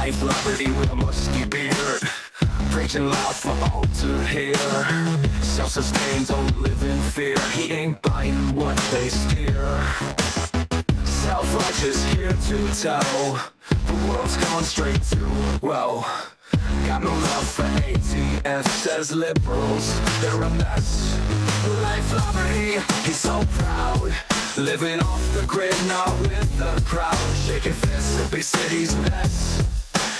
Life, liberty with a musky beard, preaching loud for all to hear. Self-sustained, don't live in fear. He ain't buying what they steer. Self-righteous here to tell the world's gone straight to, well, got no love for ATF, says liberals, they're a mess. Life, liberty, he's so proud, living off the grid, not with the crowd. Shaking fists at big city's mess.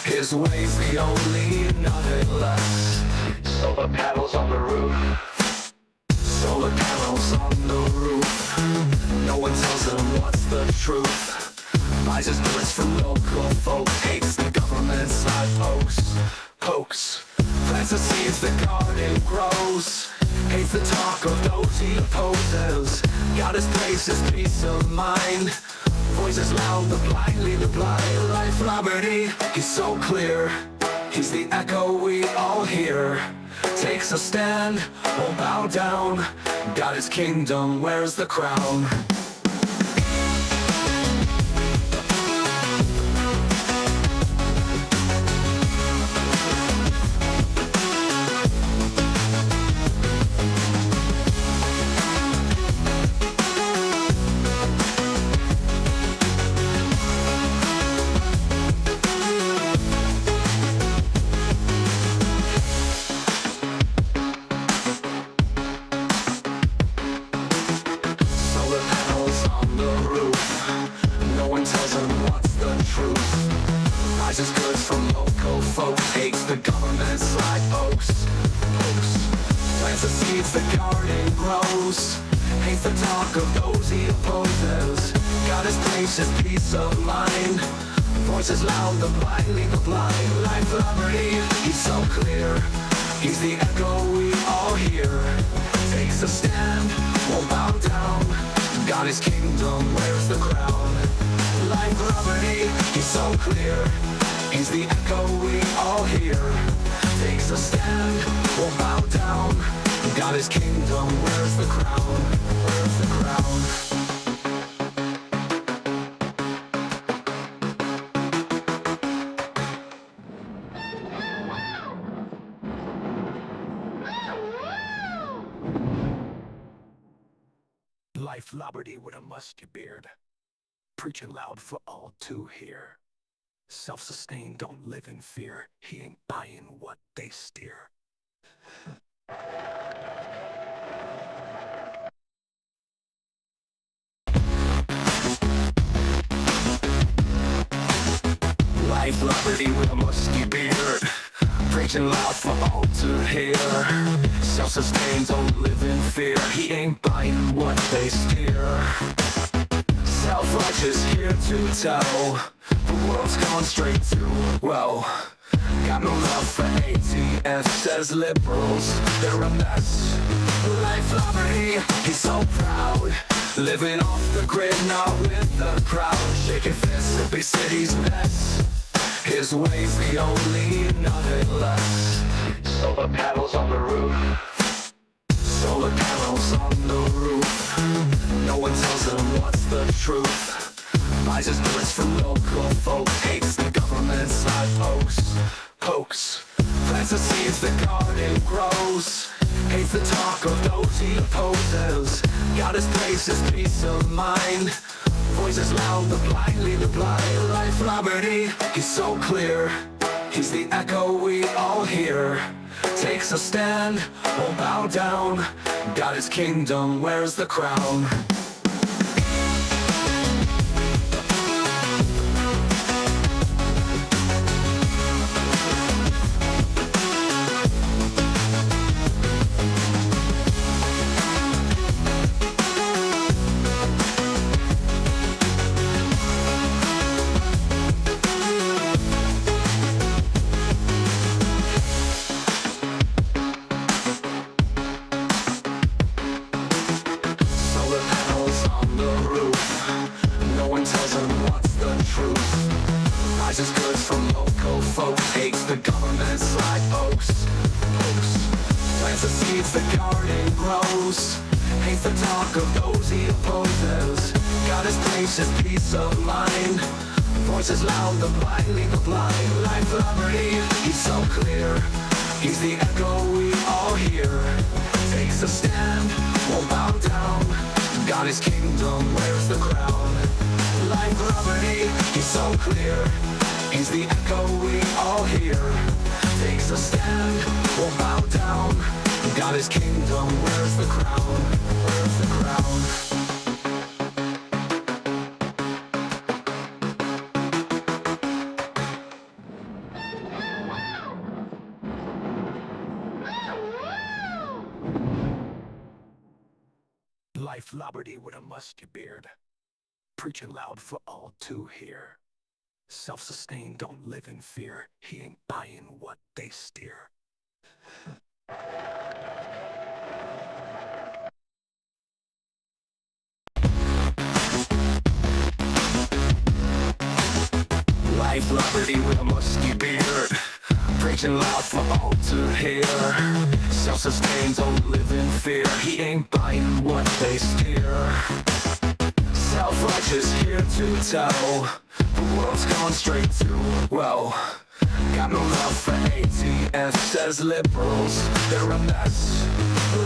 His ways the only, nothing less. Solar panels on the roof. Solar panels on the roof. No one tells him what's the truth. Buys his goods from local folk. Hates the government side pokes. Plants the seeds the garden grows. Hates the talk of those he opposes. Got his place, his peace of mind. Voices loud, the blind lead the blind. Life, liberty, he's so clear. He's the echo we all hear. Takes a stand, won't bow down. Got his kingdom, where's the crown? Buys his goods from local folks. Hates the government side pokes. Plants the seeds the garden grows. Hates the talk of those he opposes. Got his place, his peace of mind. Voices loud, the blind lead the blind. Life, liberty, he's so clear. He's the echo we all hear. Takes a stand, won't bow down. Got his kingdom, where's the crown? Life, liberty, he's so clear. He's the echo we all hear. Takes a stand, won't bow down. Got his kingdom, where's the crown? Where's the crown? Life, liberty with a musky beard, preaching loud for all to hear. Self-sustained, don't live in fear. He ain't buying what they steer. Life, liberty with a musky beard, preaching loud for all to hear. Self-sustained, don't live in fear. He ain't buying what they steer. Self-righteous here to tell the world's gone straight to, well, got no love for ATF, says liberals, they're a mess. Life, liberty, he's so proud, living off the grid, not with the crowd. Shaking fists at big city's mess. His ways the only, nothing less. Solar panels on the roof. Solar panels on the roof. No one tells him what's the truth. Buys his goods from local folk. Hates the government side pokes. Plants the seeds the garden grows. Hates the talk of those he opposes. Got his place, his peace of mind. Voices loud, the blind lead the blind. Life, liberty, he's so clear. He's the echo we all hear. Takes a stand, won't bow down. Got his kingdom, where's the crown? Buys his goods from local folks. Hates the government side pokes. Plants the seeds the garden grows. Hates the talk of those he opposes. Got his place, his peace of mind. Voices loud, the blind lead the blind. life, liberty, he's so clear. He's the echo we all hear. Takes a stand, won't bow down. God his kingdom, wears the crown. Life, liberty, he's so clear. He's the echo we all hear. Takes a stand, won't bow down. God his kingdom, wears the crown. Wears the crown. Life, liberty with a musty beard, preaching loud for all to hear. Self-sustained, don't live in fear. He ain't buying what they steer. Life, liberty with a musty beard, preaching loud for all to hear. Self-sustained, don't live in fear. He ain't buying what they steer. Self-righteous here to tell the world's gone straight to, well, got no love for ATF, says liberals, they're a mess.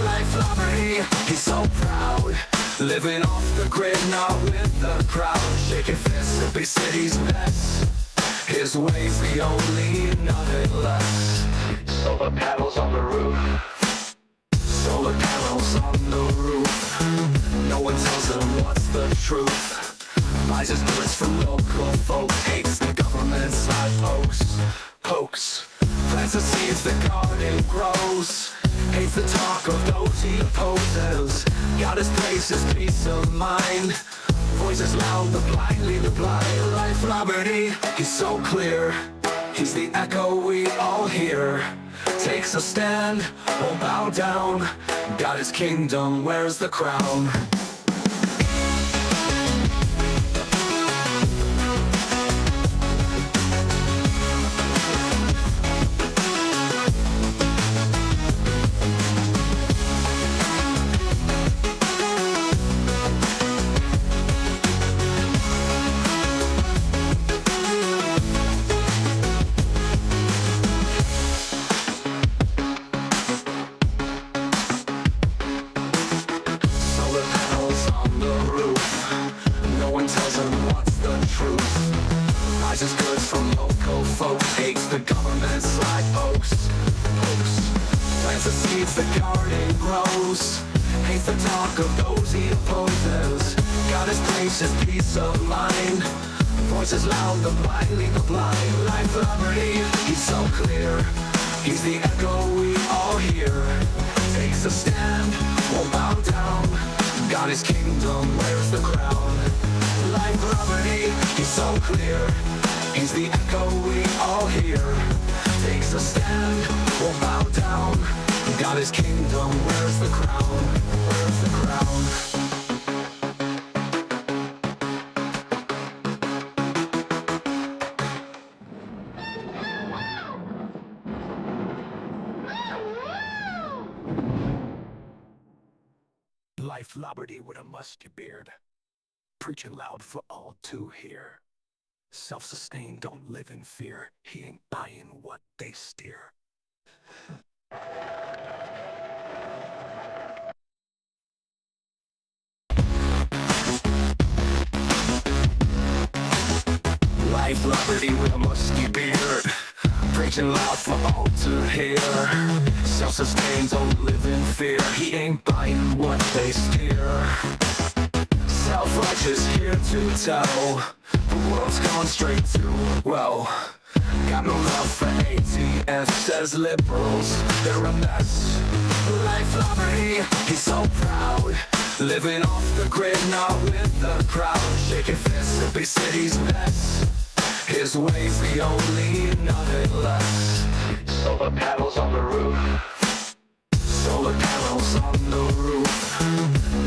Life, liberty, he's so proud, living off the grid, not with the crowd. Shaking fists at big city's mess. His ways the only, nothing less. Solar panels on the roof. Solar panels on the roof. No one tells him what's the truth. Buys his goods from local folk. Hates the government side pokes. Plants the seeds the garden grows. Hates the talk of those he opposes. God his praise, his peace of mind. Voices loud, the blind lead the blind. Life, liberty, he's so clear. He's the echo we all hear. Takes a stand, won't bow down. God his kingdom, wears the crown. Buys his goods from local folks. Hates the government side pokes. Plants the seeds the garden grows. Hates the talk of those he opposes. God his grace, his peace of mind. Voices loud, the blind lead the blind. Life, liberty, he's so clear. He's the echo we all hear. Takes a stand, won't bow down. God his kingdom, wears the crown. Life, liberty, he's so clear. He's the echo we all hear. Takes a stand, won't bow down. God his kingdom, wears the crown. Wears the crown. Life, liberty with a musty beard, preaching loud for all to hear. Self-sustained, don't live in fear. He ain't buying what they steer. Life, liberty with a musty beard, preaching loud for all to hear. Self-sustained, don't live in fear. He ain't buying what they steer. Self-righteous here to tell the world's gone straight to, well, got no love for ATF, says liberals, they're a mess. Life, liberty, he's so proud, living off the grid, not with the crowd. Shaking fists at big city's mess. His ways the only, nothing less. Solar panels on the roof. Solar panels on the roof.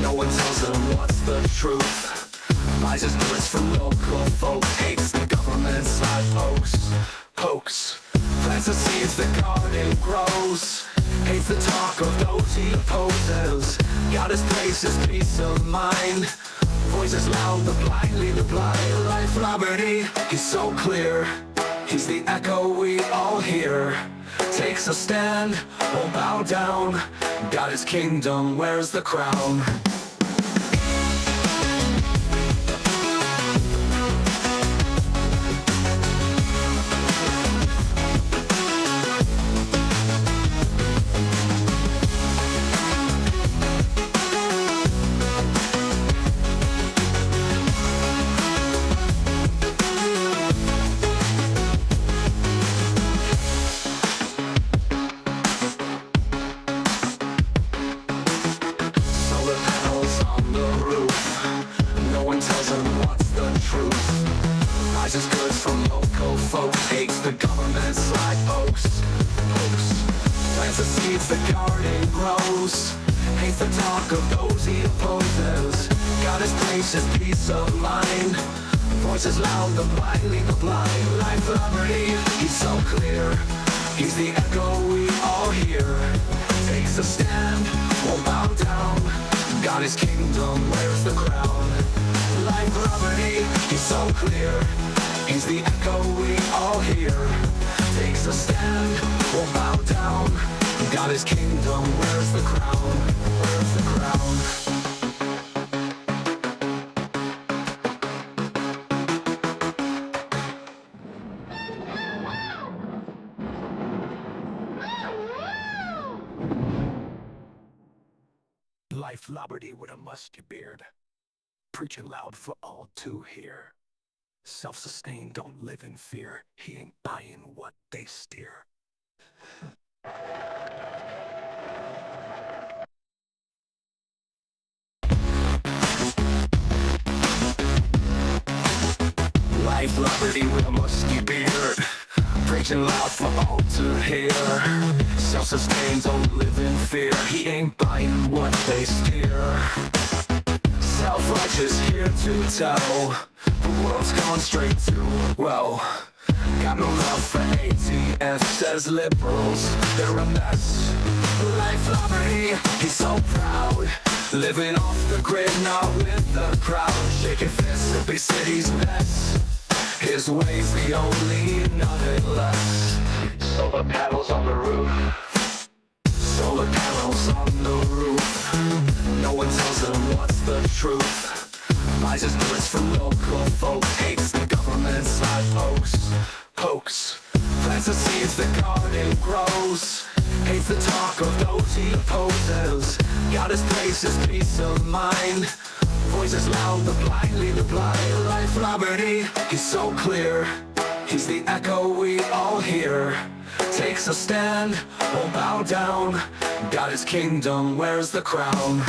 No one tells him what's the truth. Buys his goods from local folk. Hates the government side pokes. Plants the seeds the garden grows. Hates the talk of those he opposes. God his grace, his peace of mind. Voices loud, the blind lead the blind. Life, liberty, he's so clear. He's the echo we all hear. Takes a stand, won't bow down. Got his kingdom, wears the crown. Rises goods from local folks, hates the government's like oaks. Plants the seeds the garden grows, hates the talk of those he opposes. Got his place, his peace of mind. Voices loud, the blind lead the blind. Life, liberty, he's so clear. He's the echo we all hear. Takes a stand, won't bow down. Got his kingdom, wears the crown. Life, liberty, he's so clear. He's the echo we all hear. Takes a stand, won't bow down. Got his kingdom, wears the crown. Wears the crown. Life, liberty with a musty beard, preaching loud for all to hear. Self-sustained, don't live in fear. He ain't buying what they steer. Life, liberty with a musty beard, preaching loud for all to hear. Self-sustained, don't live in fear. He ain't buying what they steer. Self-righteous here to tell, the world's gone straight to, well, got no love for ATF, says liberals, they're a mess. Life, liberty, he's so proud, living off the grid, not with the crowd. Shaking fists at big city's mess, his ways the only, nothing less. Solar panels on the roof, solar panels on the roof. No one tells him what's the truth. Buys his goods from local folk, hates the government's like hoax. Plants the seeds the garden grows, hates the talk of those he opposes. Got his place, his peace of mind. Voices loud, the blind lead the blind. Life, liberty, he's so clear. He's the echo we all hear. Takes a stand, won't bow down. Got his kingdom, wears the crown.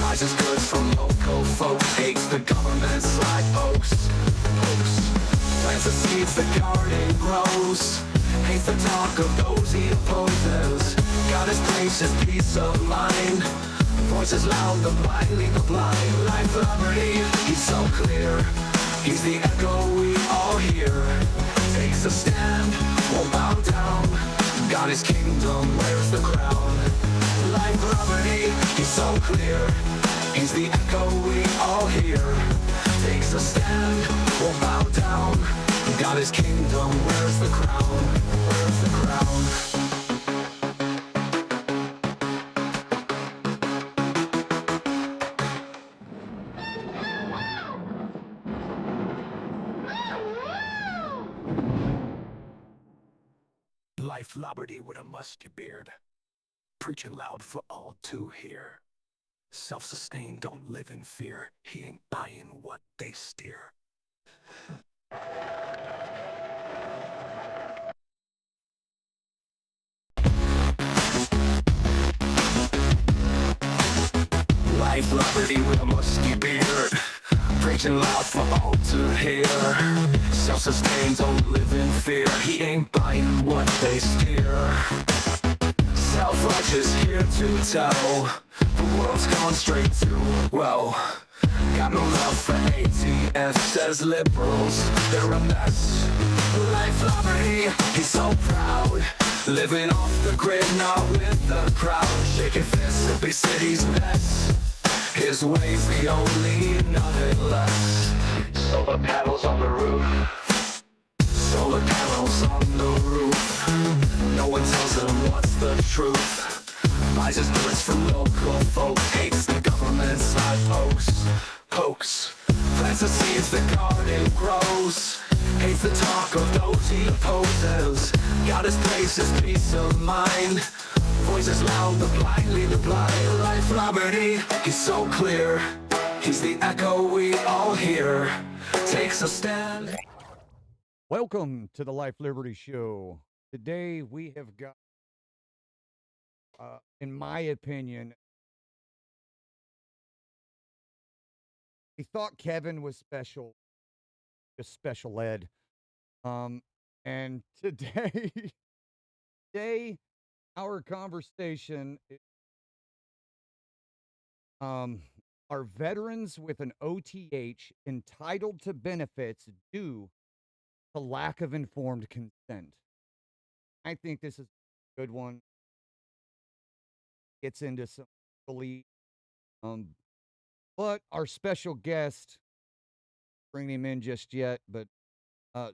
Rises goods from local folks, hates the government's like oaks. Plants the seeds the garden grows, hates the talk of those he opposes. Got his place, his peace of mind. Voices loud, the blind lead the blind. Life, liberty, he's so clear. He's the echo we all hear. Takes a stand, won't bow down. Got his kingdom, wears the crown. Life, liberty, he's so clear. He's the echo we all hear. Takes a stand, won't bow down. Got his kingdom, wears the crown. Wears the crown. Life, liberty with a musty beard, preaching loud for all to hear. Self-sustained, don't live in fear. He ain't buying what they steer. Life, liberty with a musty beard, preaching loud for all to hear. Self-sustained, don't live in fear. He ain't buying what they steer. Self-righteous here to tell the world's gone straight to, well, got no love for ATF, says liberals, they're a mess. Life liberty, he's so proud, living off the grid, not with the crowd. Shaking fists at big city's mess, his ways the only, nothing less. Solar panels on the roof, solar panels on the roof. No one tells him what's the truth. Buys his goods from local folk, hates the government's side pokes. Plants the seeds, the garden grows. Hates the talk of those he opposes. Got his place, his peace of mind. Voices loud, the blind lead the blind. Life liberty, he's so clear. He's the echo we all hear. Takes a stand. Welcome to the Life Liberty Show. Today we have got, in my opinion, we thought Kevin was special, just special ed. And today, our conversation is, are veterans with an OTH entitled to benefits due to lack of informed consent. I think this is a good one. Gets into some belief. But our special guest, bring him in just yet, but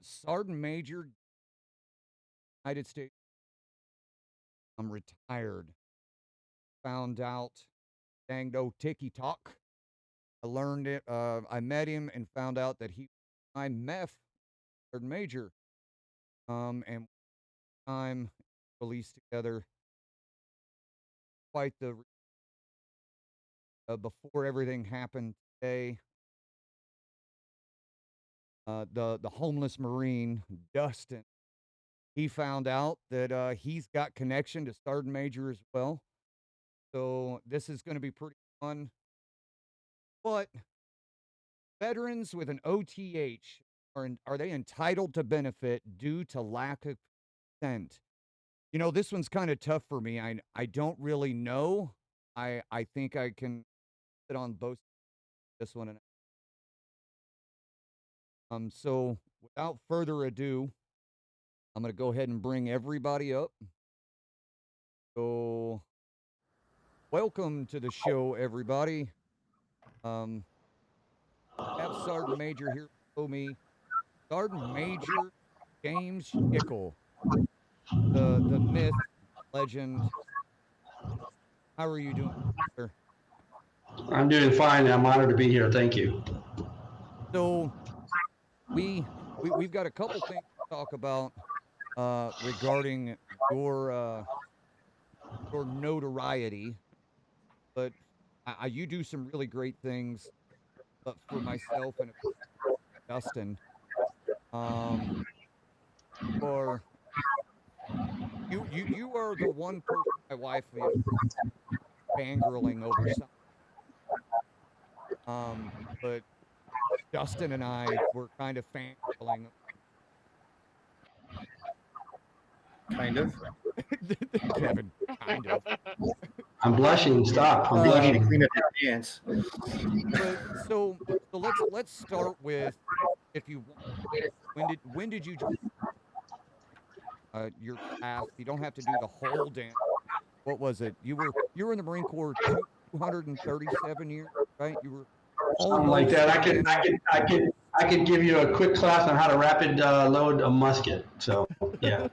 Sergeant Major, United States, I'm retired. Found out, dang no ticky talk. I learned it. I met him and found out that he, I MEF, Sergeant Major, and time released together. Quite the before everything happened today. The homeless Marine, Dustin, he found out that he's got connection to Sergeant Major as well. So this is going to be pretty fun. But veterans with an OTH, are they entitled to benefit due to lack of consent? You know, this one's kind of tough for me. I don't really know. I think I can sit on both this one and so without further ado, I'm going to go ahead and bring everybody up. So welcome to the show, everybody. I have Sergeant Major here below me. Sergeant Major James Schickel, the myth, legend. How are you doing, sir? I'm doing fine. I'm honored to be here. Thank you. So we've got a couple things to talk about regarding your notoriety, but you do some really great things. But for myself and Dustin, or you are the one person my wife is fangirling over something. But Dustin and I were kind of fangirling. Kind of. Kevin, kind of. I'm blushing. Stop. I'm blushing. Clean up your pants. But so let's start with, if you want, when did you join your path? You don't have to do the whole damn. What was it? You were in the Marine Corps 237 years, right? You were Something like that. I could give you a quick class on how to rapid load a musket. So yeah.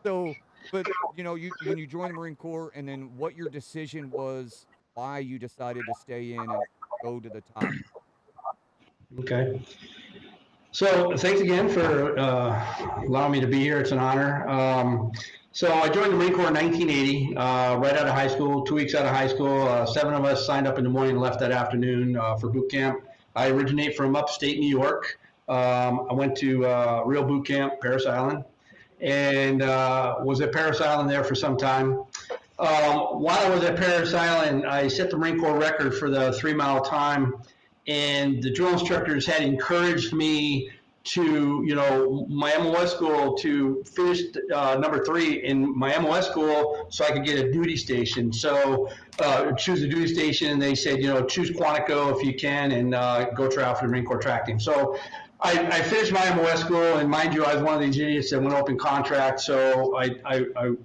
So, but you know, when you joined the Marine Corps, and then what your decision was, why you decided to stay in and go to the top. Okay. So thanks again for allowing me to be here. It's an honor. So I joined the Marine Corps in 1980, right out of high school, 2 weeks out of high school. 7 of us signed up in the morning and left that afternoon for boot camp. I originate from upstate New York. I went to real boot camp, Parris Island, and was at Parris Island there for some time. While I was at Parris Island, I set the Marine Corps record for the 3 mile time, and the drill instructors had encouraged me to, my MOS school to finish number 3 in my MOS school so I could get a duty station. So choose a duty station, and they said, choose Quantico if you can, and go try out for the Marine Corps track team. So I finished my MOS school, and mind you, I was one of these idiots that went open contract. So I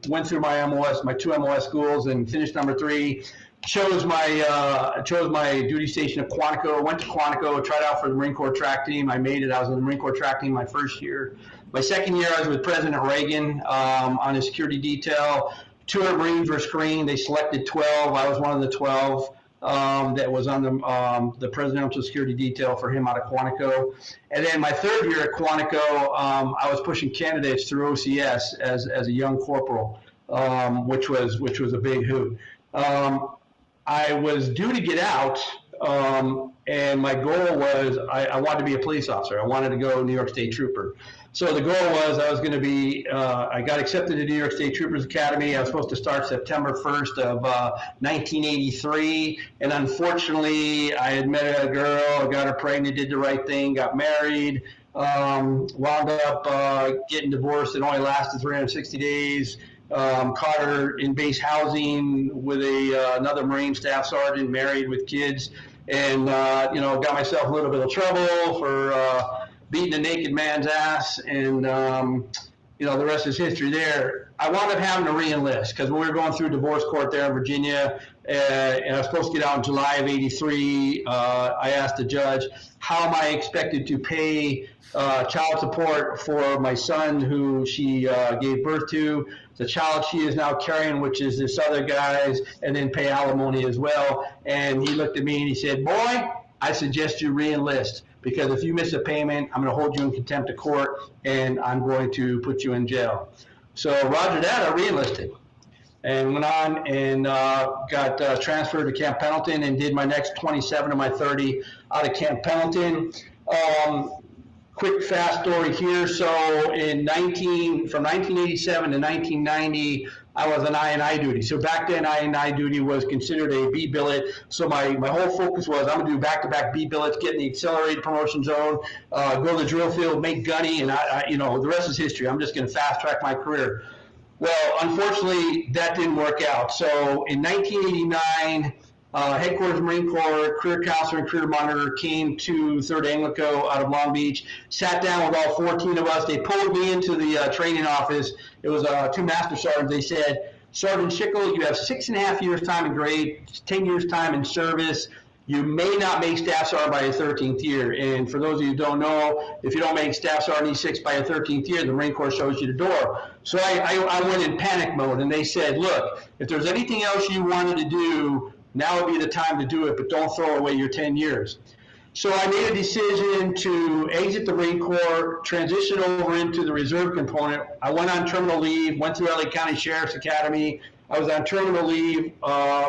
went through my MOS, my 2 MOS schools, and finished number 3. Chose my duty station at Quantico. Went to Quantico, tried out for the Marine Corps track team. I made it. I was in the Marine Corps track team my first year. My second year, I was with President Reagan on his security detail. 200 Marines were screened. They selected 12. I was one of the 12 that was on the presidential security detail for him out of Quantico. And then my third year at Quantico, I was pushing candidates through OCS as a young corporal, which was a big hoot. I was due to get out, and my goal was I wanted to be a police officer. I wanted to go New York State Trooper. So the goal was I was going to be, I got accepted to New York State Troopers Academy. I was supposed to start September 1st of 1983. And unfortunately, I had met a girl, got her pregnant, did the right thing, got married, wound up getting divorced. It only lasted 360 days. Caught her in base housing with another Marine staff sergeant, married with kids, and got myself a little bit of trouble for beating a naked man's ass, and the rest is history there. I wound up having to re-enlist because when we were going through divorce court there in Virginia, and I was supposed to get out in July of '83, I asked the judge, how am I expected to pay child support for my son who she gave birth to, the child she is now carrying, which is this other guy's, and then pay alimony as well. And he looked at me and he said, boy, I suggest you re-enlist, because if you miss a payment, I'm going to hold you in contempt of court, and I'm going to put you in jail. So roger that, I re-enlisted and went on and got transferred to Camp Pendleton and did my next 27 of my 30 out of Camp Pendleton. Quick fast story here. So from 1987 to 1990, I was on I&I duty. So back then, I&I duty was considered a B billet. So my whole focus was I'm going to do back-to-back B billets, get in the accelerated promotion zone, go to the drill field, make gunny, and the rest is history. I'm just going to fast track my career. Well, unfortunately, that didn't work out. So in 1989, Headquarters Marine Corps career counselor and career monitor came to 3rd Anglico out of Long Beach, sat down with all 14 of us. They pulled me into the training office. It was 2 master sergeants. They said, Sergeant Schickel, you have 6.5 years time in grade, 10 years time in service. You may not make staff sergeant by your 13th year. And for those of you who don't know, if you don't make staff sergeant E6 by your 13th year, the Marine Corps shows you the door. So I went in panic mode, and they said, look, if there's anything else you wanted to do, now would be the time to do it, but don't throw away your 10 years. So I made a decision to exit the Marine Corps, transition over into the reserve component. I went on terminal leave, went through LA County Sheriff's Academy. I was on terminal leave,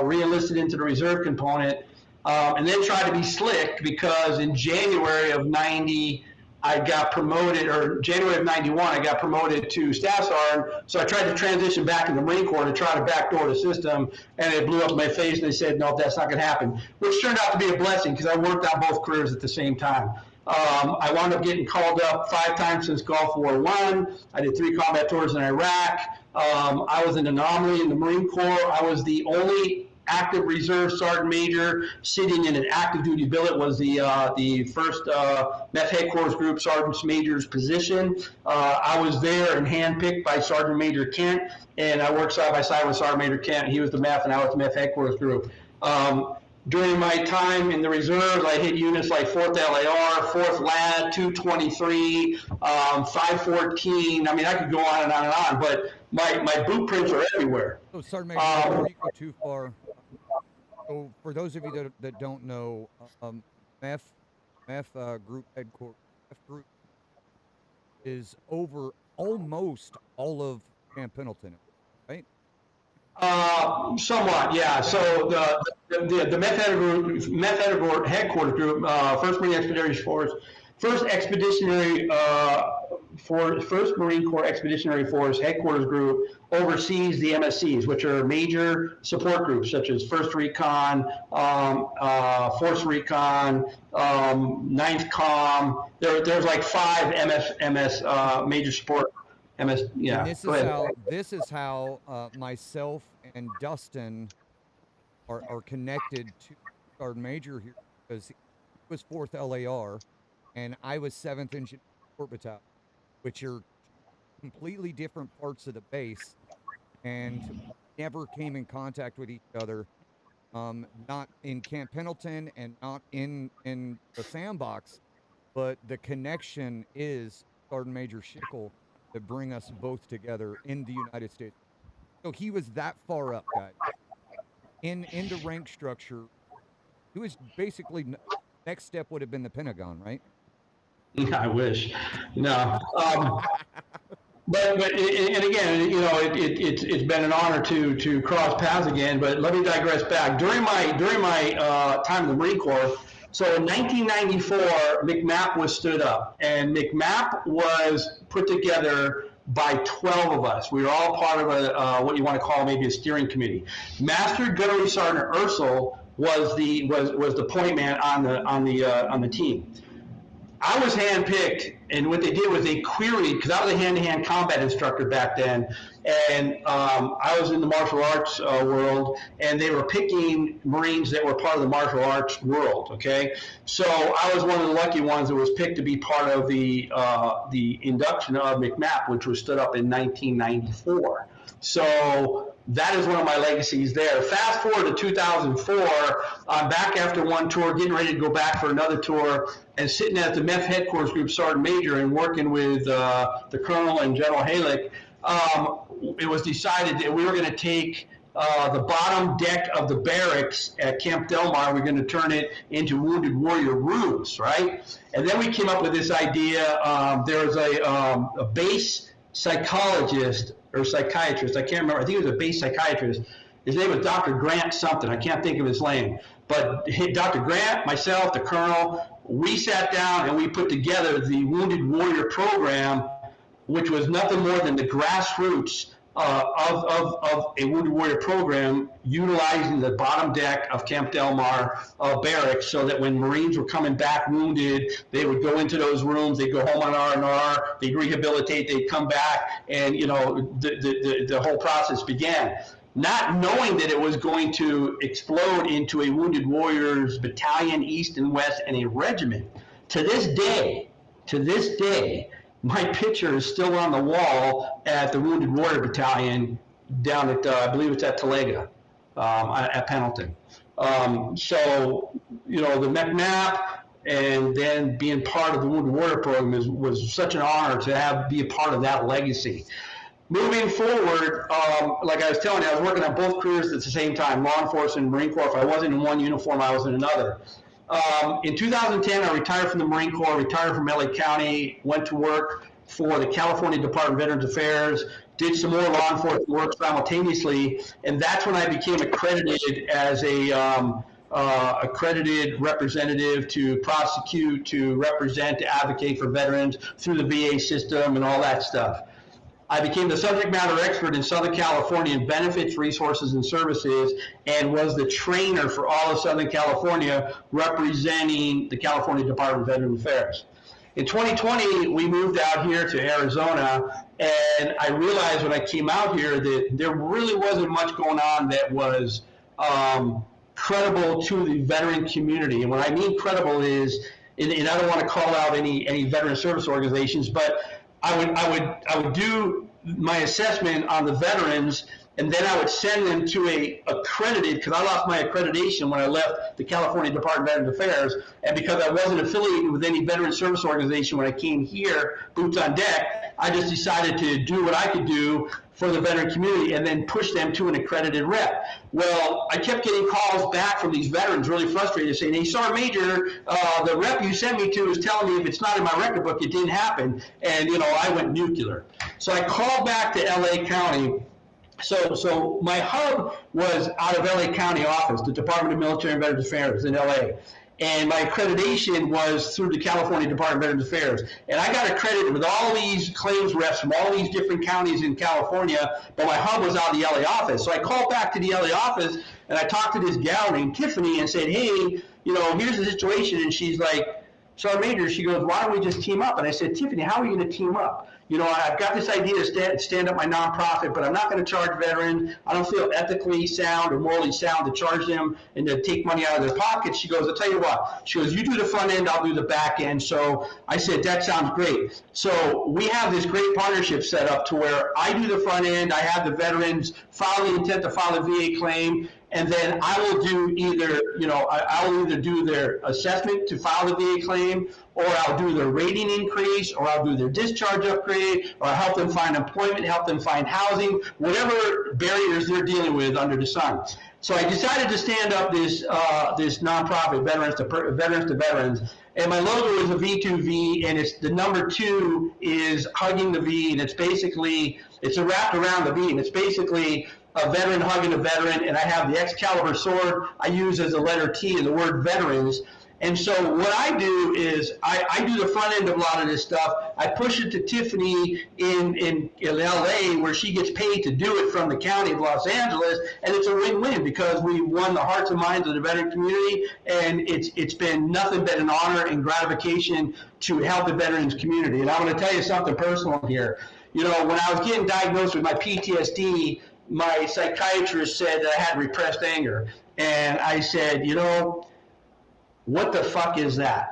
re-enlisted into the reserve component, and then tried to be slick because in January of 90, I got promoted, or January of 91, I got promoted to staff sergeant. So I tried to transition back in the Marine Corps to try to backdoor the system, and it blew up in my face, and they said, no, that's not going to happen, which turned out to be a blessing because I worked on both careers at the same time. I wound up getting called up 5 times since Gulf War I. I did 3 combat tours in Iraq. I was an anomaly in the Marine Corps. I was the only active reserve sergeant major sitting in an active duty billet. Was the first MEF headquarters group sergeant major's position. I was there and handpicked by Sergeant Major Kent, and I worked side by side with Sergeant Major Kent. He was the MEF and I was the MEF headquarters group. During my time in the reserves, I hit units like 4th LAR, 4th LAD, 223, 514. I mean, I could go on and on and on, but my boot prints are everywhere. So, Sergeant Major, before you go too far, so for those of you that don't know, MEF group headquarters, MEF group is over almost all of Camp Pendleton, right? Somewhat, yeah. So the MEF headquarters group, 1st Marine Expeditionary Force, First Expeditionary First Marine Corps Expeditionary Force Headquarters Group oversees the MSCs, which are major support groups such as First Recon, Force Recon, Ninth Com. There's like 5 MS major support MS. Yeah, And this go is ahead. how myself and Dustin are connected to Sergeant Major here, because he was 4th LAR and I was 7th Engineer Support Battalion, which are completely different parts of the base, and never came in contact with each other. Not in Camp Pendleton and not in the sandbox, but the connection is Sergeant Major Schickel to bring us both together in the United States. So he was that far up, guys. In the rank structure, he was basically next step would have been the Pentagon, right? I wish. No. But and again, you know, it's been an honor to cross paths again. But let me digress back. During my time in the Marine Corps, so in 1994, McMap was stood up, and McMap was put together by 12 of us. We were all part of a what you want to call maybe a steering committee. Master Gunnery Sergeant Ursel was the point man on the team. I was handpicked, and what they did was they queried, because I was a hand-to-hand combat instructor back then, and I was in the martial arts world, and they were picking Marines that were part of the martial arts world. Okay, so I was one of the lucky ones that was picked to be part of the induction of McMap, which was stood up in 1994. So that is one of my legacies there. Fast forward to 2004, I'm back after one tour, getting ready to go back for another tour, and sitting at the MEF Headquarters Group Sergeant Major and working with the Colonel and General Halick. It was decided that we were going to take the bottom deck of the barracks at Camp Delmar, we're going to turn it into Wounded Warrior rooms, right? And then we came up with this idea. There was a base psychologist or psychiatrist, I can't remember, I think it was a base psychiatrist. His name was Dr. Grant something, I can't think of his name. But Dr. Grant, myself, the Colonel, we sat down and we put together the Wounded Warrior program, which was nothing more than the grassroots of a Wounded Warrior program, utilizing the bottom deck of Camp Delmar barracks, so that when Marines were coming back wounded, they would go into those rooms, they'd go home on R&R, they'd rehabilitate, they'd come back, and you know the whole process began. Not knowing that it was going to explode into a Wounded Warriors battalion, east and west, and a regiment. To this day, my picture is still on the wall at the Wounded Warrior Battalion down at, I believe it's at Talega, at Pendleton. So, you know, the McNap and then being part of the Wounded Warrior program was such an honor to be a part of that legacy. Moving forward, like I was telling you, I was working on both careers at the same time, law enforcement and Marine Corps. If I wasn't in one uniform, I was in another. In 2010, I retired from the Marine Corps, retired from LA County, went to work for the California Department of Veterans Affairs, did some more law enforcement work simultaneously, and that's when I became accredited as a accredited representative to prosecute, to represent, to advocate for veterans through the VA system and all that stuff. I became the subject matter expert in Southern California in benefits, resources, and services, and was the trainer for all of Southern California, representing the California Department of Veterans Affairs. In 2020, we moved out here to Arizona, and I realized when I came out here that there really wasn't much going on that was credible to the veteran community. And what I mean credible is, and I don't want to call out any veteran service organizations, but I would do my assessment on the veterans, and then I would send them to a accredited, because I lost my accreditation when I left the California Department of Veterans Affairs, and because I wasn't affiliated with any veteran service organization when I came here, boots on deck, I just decided to do what I could do for the veteran community and then push them to an accredited rep. Well, I kept getting calls back from these veterans, really frustrated, saying, "Hey, Sergeant Major, the rep you sent me to is telling me if it's not in my record book, it didn't happen." And, you know, I went nuclear. So I called back to LA County. So my hub was out of LA County office, the Department of Military and Veterans Affairs in LA. and my accreditation was through the California Department of Veterans Affairs. And I got accredited with all these claims reps from all these different counties in California, but my hub was out of the LA office. So I called back to the LA office and I talked to this gal named Tiffany and said, hey, here's the situation. And she's like, Sergeant Major, she goes, why don't we just team up? And I said, Tiffany, how are we going to team up? I've got this idea to stand up my nonprofit, but I'm not going to charge veterans. I don't feel ethically sound or morally sound to charge them and to take money out of their pockets. She goes, I'll tell you what. She goes, you do the front end, I'll do the back end. So I said, that sounds great. So we have this great partnership set up to where I do the front end, I have the veterans file the intent to file a VA claim, and then I will do I will either do their assessment to file the VA claim, or I'll do their rating increase, or I'll do their discharge upgrade, or I'll help them find employment, help them find housing, whatever barriers they're dealing with under the sun. So I decided to stand up this nonprofit, Veterans to Veterans, and my logo is a V2V, and it's the number 2 is hugging the V, and it's a wrapped around the V, and it's basically a veteran hugging a veteran, and I have the Excalibur sword I use as the letter T in the word veterans. And so what I do is I do the front end of a lot of this stuff. I push it to Tiffany in LA, where she gets paid to do it from the county of Los Angeles, and it's a win-win because we won the hearts and minds of the veteran community, and it's been nothing but an honor and gratification to help the veterans community. And I'm going to tell you something personal here. When I was getting diagnosed with my PTSD, my psychiatrist said that I had repressed anger. And I said, what the fuck is that?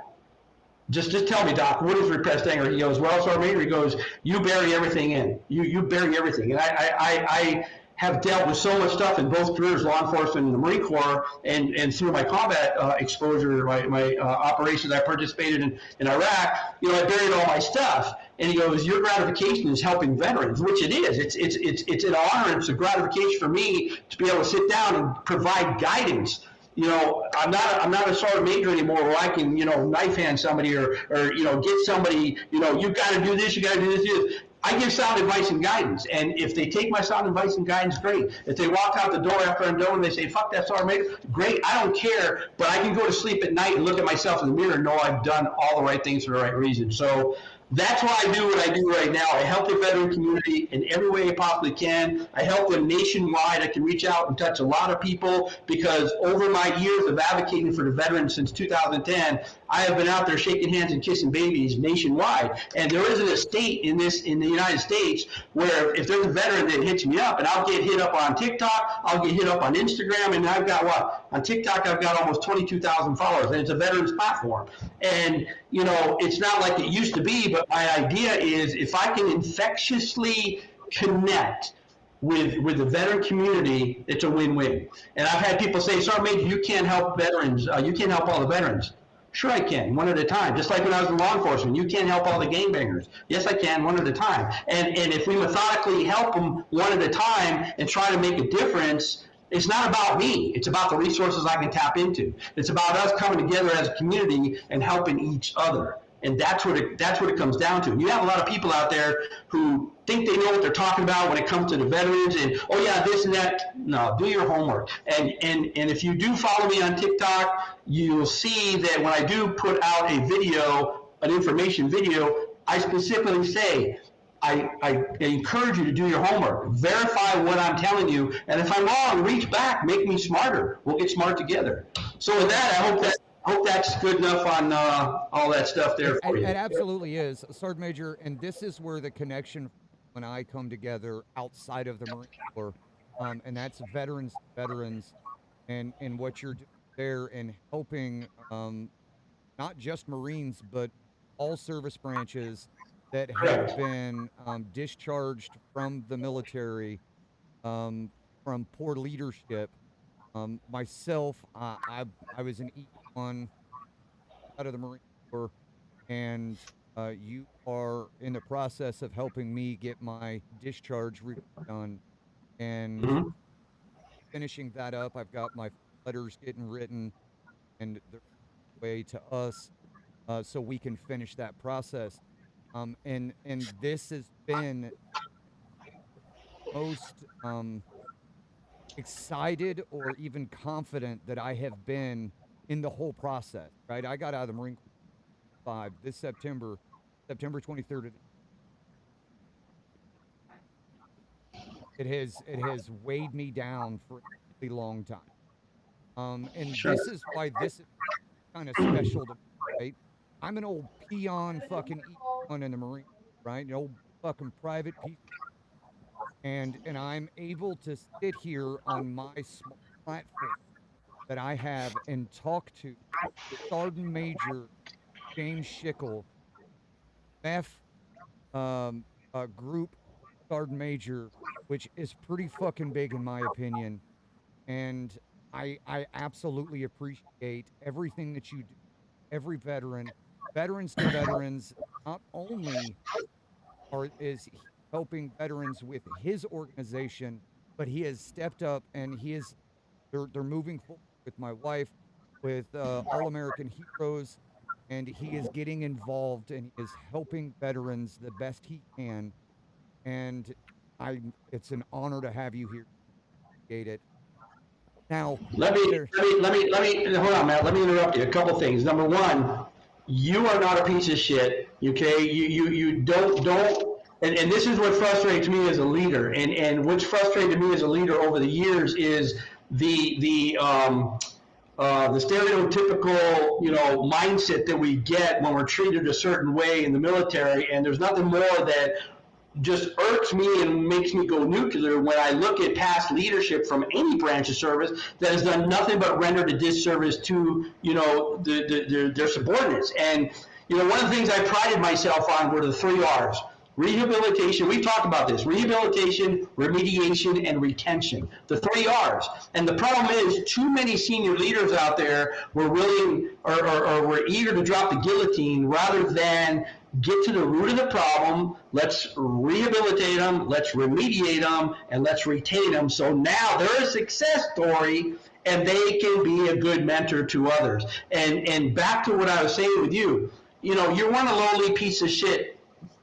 Just tell me, Doc, what is repressed anger? He goes, well, Sergeant Major, he goes, you bury everything in. You bury everything. And I have dealt with so much stuff in both careers, law enforcement and the Marine Corps, and through my combat exposure, my operations I participated in Iraq, I buried all my stuff. And he goes, your gratification is helping veterans, which it is. It's an honor, it's a gratification for me to be able to sit down and provide guidance. I'm not a sergeant major anymore where I can, knife hand somebody or get somebody, you got to do this, you got to do this. I give sound advice and guidance, and if they take my sound advice and guidance, great. If they walk out the door after I'm done and they say, fuck that sergeant major, great, I don't care, but I can go to sleep at night and look at myself in the mirror and know I've done all the right things for the right reason. So that's why I do what I do right now. I help the veteran community in every way I possibly can. I help them nationwide. I can reach out and touch a lot of people because over my years of advocating for the veterans since 2010, I have been out there shaking hands and kissing babies nationwide. And there isn't a state in the United States where if there's a veteran that hits me up, and I'll get hit up on TikTok, I'll get hit up on Instagram, and I've got on TikTok I've got almost 22,000 followers, and it's a veterans platform. And it's not like it used to be, but my idea is if I can infectiously connect with the veteran community, it's a win-win. And I've had people say, Sergeant Major, you can't help veterans. You can't help all the veterans. Sure I can, one at a time. Just like when I was in law enforcement, you can't help all the gangbangers. Yes, I can, one at a time. And if we methodically help them one at a time and try to make a difference, it's not about me. It's about the resources I can tap into. It's about us coming together as a community and helping each other. And that's what it comes down to. And you have a lot of people out there who think they know what they're talking about when it comes to the veterans and, oh yeah, this and that. No, do your homework. And if you do follow me on TikTok, you'll see that when I do put out a video, an information video, I specifically say, I encourage you to do your homework, verify what I'm telling you, and if I'm wrong, reach back, make me smarter. We'll get smart together. So with that, I hope that's good enough on all that stuff there for you. It absolutely is, Sergeant Major, and this is where the connection when I come together outside of the Marine Corps, and that's veterans, and what you're doing there and helping not just Marines, but all service branches that have been discharged from the military from poor leadership. Myself, I was an E1 out of the Marine Corps, and you are in the process of helping me get my discharge done and finishing that up. I've got my letters getting written and they're way to us so we can finish that process. And this has been most excited or even confident that I have been in the whole process, right? I got out of the Marine Corps 5 this September 23rd. It has weighed me down for a really long time. And Sure. this is why this is kind of special to me, right? I'm an old peon fucking E1 in the Marine, right? An old fucking private piece. And I'm able to sit here on my small platform that I have and talk to Sergeant Major James Schickel, F group Sergeant Major, which is pretty fucking big in my opinion. And I absolutely appreciate everything that you do. Every veteran, veterans to veterans, not only is he helping veterans with his organization, but he has stepped up and they're moving forward with my wife with All American Heroes, and he is getting involved and he is helping veterans the best he can. And it's an honor to have you here. Appreciate it. Now, Let me, hold on, Matt. Let me interrupt you. A couple things. Number one, you are not a piece of shit. Okay, you don't. And this is what frustrates me as a leader. And what's frustrated me as a leader over the years is the stereotypical, mindset that we get when we're treated a certain way in the military. And there's nothing more that just irks me and makes me go nuclear when I look at past leadership from any branch of service that has done nothing but rendered a disservice to, their subordinates. And, one of the things I prided myself on were the 3 R's. Rehabilitation, we've talked about this, rehabilitation, remediation, and retention, the 3 R's. And the problem is too many senior leaders out there were willing or were eager to drop the guillotine rather than get to the root of the problem. Let's rehabilitate them, let's remediate them, and let's retain them. So now they're a success story and they can be a good mentor to others. And back to what I was saying with you, you're one lowly piece of shit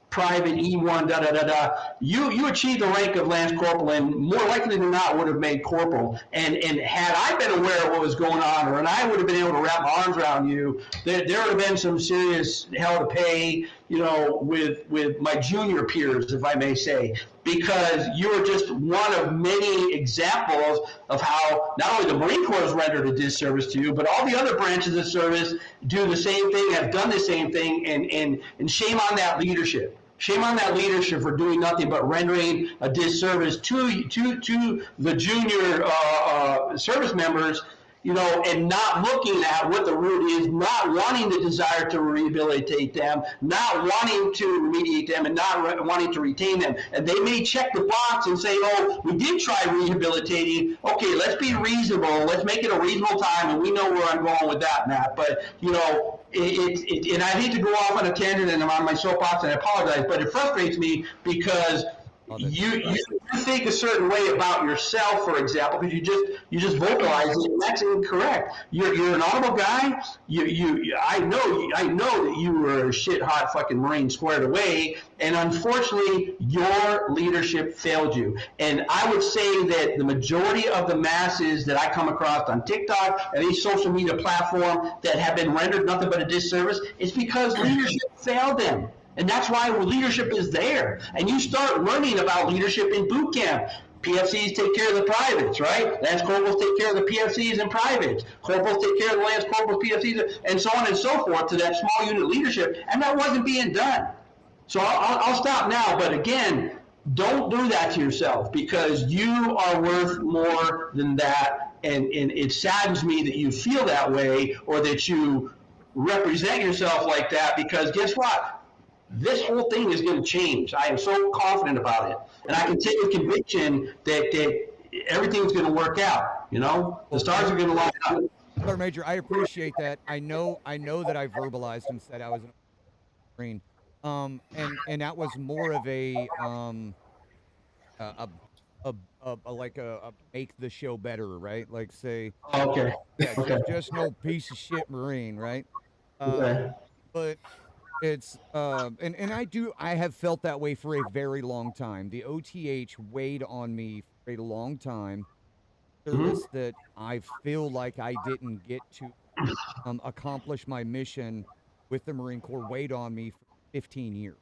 private E1, you achieved the rank of Lance Corporal and more likely than not would have made Corporal. And had I been aware of what was going on, or and I would have been able to wrap my arms around you, there would have been some serious hell to pay, with my junior peers, if I may say, because you're just one of many examples of how not only the Marine Corps has rendered a disservice to you, but all the other branches of service do the same thing, have done the same thing, and shame on that leadership. Shame on that leadership for doing nothing but rendering a disservice to the junior service members, and not looking at what the root is, not wanting the desire to rehabilitate them, not wanting to remediate them, and not wanting to retain them. And they may check the box and say, oh, we did try rehabilitating. Okay, let's be reasonable. Let's make it a reasonable time, and we know where I'm going with that, Matt. But, and I hate to go off on a tangent and I'm on my soapbox, and I apologize, but it frustrates me because you think a certain way about yourself, for example, because you just vocalize it, and that's incorrect. You're an honorable guy. I know that you were a shit hot fucking Marine squared away, and unfortunately your leadership failed you. And I would say that the majority of the masses that I come across on TikTok and any social media platform that have been rendered nothing but a disservice is because leadership failed them. And that's why leadership is there. And you start learning about leadership in boot camp. PFCs take care of the privates, right? Lance corporals take care of the PFCs and privates. Corporals take care of the Lance corporals, PFCs, and so on and so forth to that small unit leadership. And that wasn't being done. So I'll stop now. But again, don't do that to yourself, because you are worth more than that. And it saddens me that you feel that way, or that you represent yourself like that, because guess what? This whole thing is going to change. I am so confident about it. And I can take a conviction that everything's going to work out. The stars are going to line up. Sergeant Major, I appreciate that. I know that I verbalized and said I was a Marine. And that was more of a like a make the show better, right? Like say, Okay. yeah, Okay. just no piece of shit Marine, right? Okay. But it's and I have felt that way for a very long time. The OTH weighed on me for a long time. Service that I feel like I didn't get to accomplish my mission with the Marine Corps weighed on me for 15 years.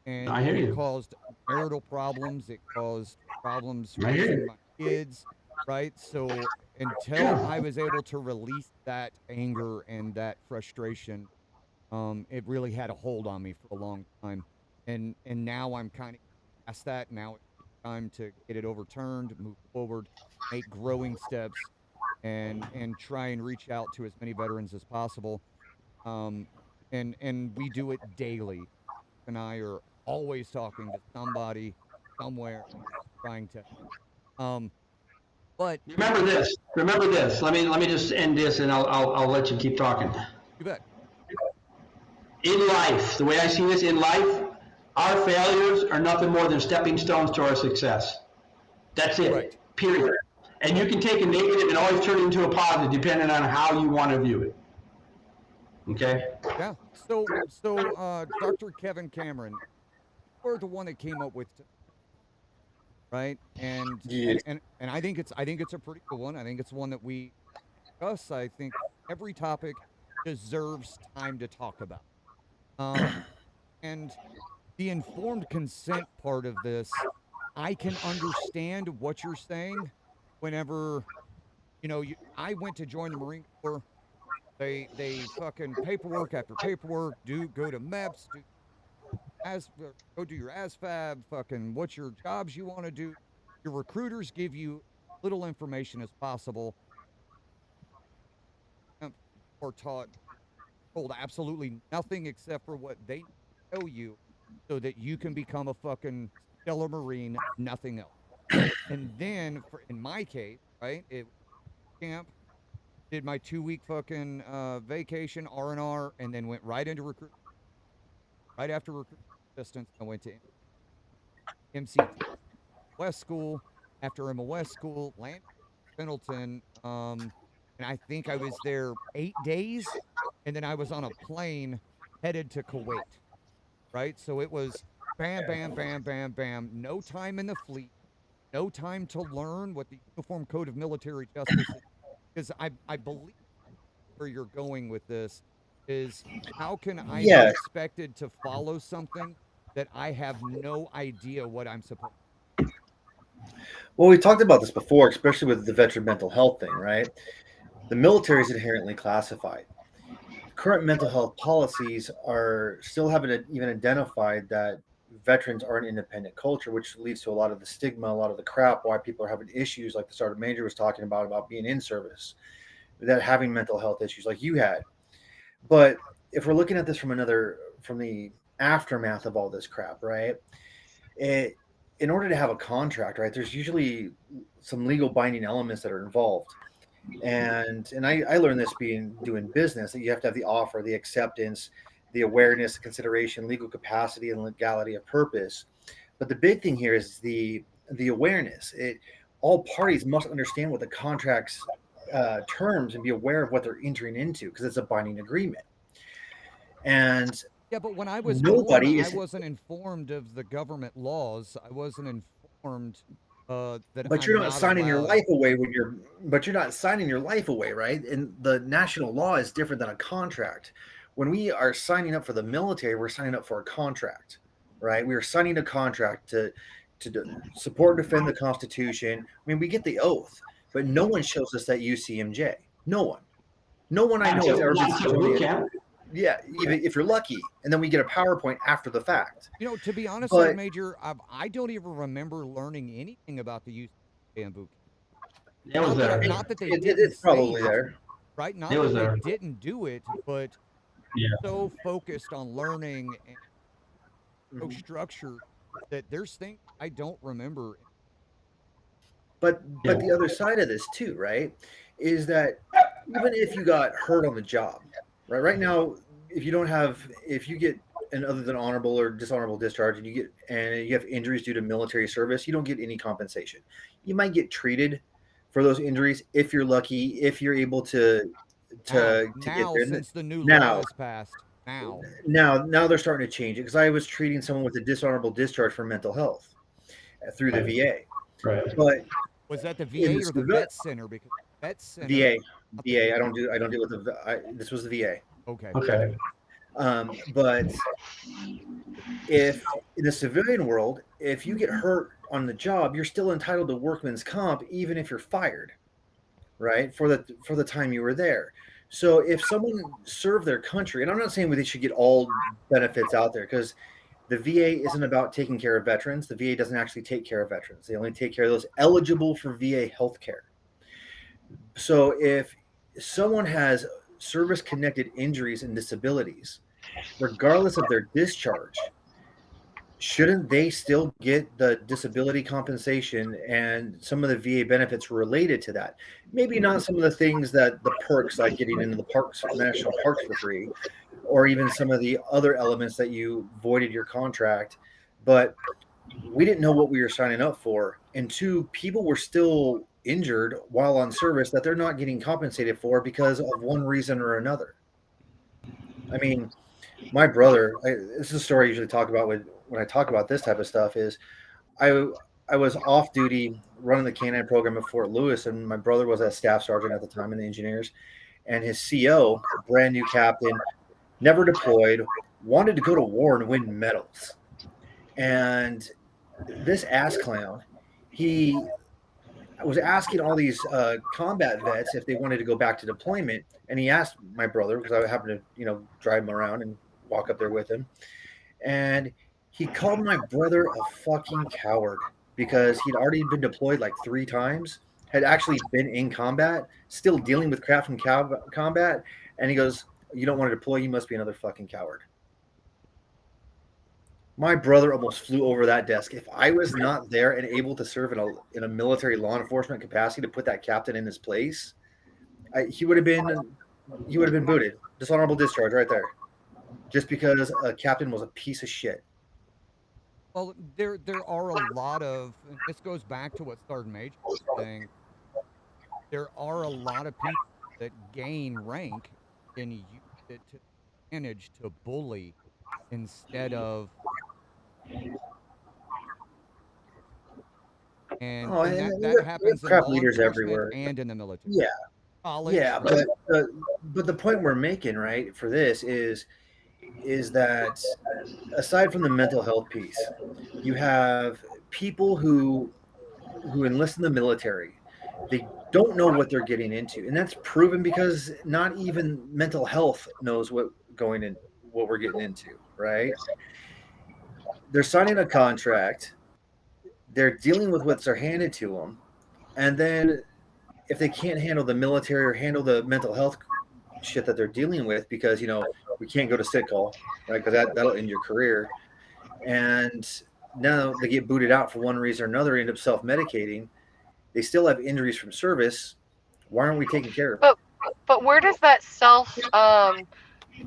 And I hear it you. caused marital problems. It caused problems I hear raising you. my kids, right? So until Yeah. I was able to release that anger and that frustration, it really had a hold on me for a long time. And now I'm kind of past that. Now it's time to get it overturned, move forward, make growing steps, and try and reach out to as many veterans as possible. Um, and we do it daily. And I are always talking to somebody somewhere trying to but Remember this. Remember this. Let me just end this, and I'll let you keep talking. you bet. In life, the way I see this, in life, our failures are nothing more than stepping stones to our success. That's Correct. it. Period. And you can take a negative and always turn it into a positive, depending on how you want to view it. Okay. Yeah. Dr. Kevin Cameron, you're the one that came up with right? Yeah. And I think it's a pretty good one. I think it's one that we discuss. I think every topic deserves time to talk about. And the informed consent part of this, I can understand what you're saying whenever, I went to join the Marine Corps. They fucking paperwork after paperwork, go to MEPS, go do your ASFAB, fucking what's your jobs you want to do. Your recruiters give you little information as possible, or told absolutely nothing except for what they tell you so that you can become a fucking stellar Marine, nothing else. And then in my case, right, it camp, did my 2-week fucking vacation R&R, and then went right into recruit. Right after recruit assistance, I went to MCT West School. After MOS school, landed in Pendleton, and I think I was there 8 days, and then I was on a plane headed to Kuwait. Right, so it was bam, bam, bam, bam, bam. No time in the fleet. No time to learn what the Uniform Code of Military Justice is. Because I believe where you're going with this is, how can I be Yes. expected to follow something that I have no idea what I'm supposed Well, we talked about this before, especially with the veteran mental health thing, right? The military is inherently classified. Current mental health policies are still haven't even identified that veterans are an independent culture, which leads to a lot of the stigma, a lot of the crap, why people are having issues like the Sergeant Major was talking about being in service, that having mental health issues like you had. But if we're looking at this from the aftermath of all this crap, right? It, in order to have a contract, right, there's usually some legal binding elements that are involved. And I learned this doing business, that you have to have the offer, the acceptance, the awareness, consideration, legal capacity, and legality of purpose. But the big thing here is the awareness. All parties must understand what the contract's terms and be aware of what they're entering into, because it's a binding agreement. And Yeah, but when I was born, nobody I is, wasn't informed of the government laws. I wasn't informed that but you're I'm not not signing your allowed. life away but you're not signing your life away, right? And the national law is different than a contract. When we are signing up for the military, we're signing up for a contract, right? We are signing a contract to support and defend the Constitution. I mean, we get the oath, but no one shows us that UCMJ. No one. No one I Not know has until, ever not been until shown boot it. camp. Yeah, even if you're lucky, and then we get a PowerPoint after the fact. To be honest, But Sergeant Major, I don't even remember learning anything about the use of bamboo. It was there. Not that they it's didn't say probably it, there. right? It Not was that they there. didn't do it, but Yeah. so focused on learning and so Mhm. structured that there's things I don't remember. But Yeah. the other side of this too, right, is that even if you got hurt on the job, right now, if you get an other than honorable or dishonorable discharge, and you have injuries due to military service, you don't get any compensation. You might get treated for those injuries if you're lucky, if you're able to get Now, there. since the new law Now, is passed, now. now they're starting to change it, because I was treating someone with a dishonorable discharge for mental health through the Right. VA, Right. but Was that the in the VA or the civil vet center? Because vet center, VA. VA. I don't deal with this was the VA. Okay. Okay. But if in the civilian world, if you get hurt on the job, you're still entitled to workman's comp, even if you're fired, right? For the time you were there. So if someone served their country, and I'm not saying they should get all benefits out there because the VA isn't about taking care of veterans. The VA doesn't actually take care of veterans. They only take care of those eligible for VA health care. So if someone has service connected injuries and disabilities, regardless of their discharge, shouldn't they still get the disability compensation and some of the VA benefits related to that? Maybe not some of the things that the perks like getting into the parks, national parks for free, or even some of the other elements that you voided your contract, but we didn't know what we were signing up for. And two, people were still injured while on service that they're not getting compensated for because of one reason or another. I mean, my brother, this is a story I usually talk about when I talk about this type of stuff is I I was off duty running the canine program at Fort Lewis, and my brother was a staff sergeant at the time in the engineers, and his CO, brand new captain, never deployed, wanted to go to war and win medals. And this ass clown, he was asking all these combat vets if they wanted to go back to deployment, and he asked my brother because I happened to drive him around and walk up there with him, and he called my brother a fucking coward because he'd already been deployed like 3 times, had actually been in combat, still dealing with crap from combat, and he goes, "You don't want to deploy? You must be another fucking coward." My brother almost flew over that desk. If I was not there and able to serve in a military law enforcement capacity to put that captain in his place, he would have been booted. Dishonorable discharge right there, just because a captain was a piece of shit. Well, there are a lot of, and this goes back to what Sergeant Major was saying. There are a lot of people that gain rank and use it to manage to bully instead of, Oh, and and that we have happens in crap law leaders enforcement everywhere. and in the military. Yeah, College, yeah, but the point we're making, right, for this is that aside from the mental health piece, you have people who enlist in the military. They don't know what they're getting into, and that's proven because not even mental health knows what we're getting into, right? They're signing a contract, they're dealing with what's are handed to them, and then if they can't handle the military or handle the mental health shit that they're dealing with because we can't go to sick call, right? Because that'll end your career, and now they get booted out for one reason or another, end up self-medicating. They still have injuries from service. Why aren't we taking care of them? But where does that self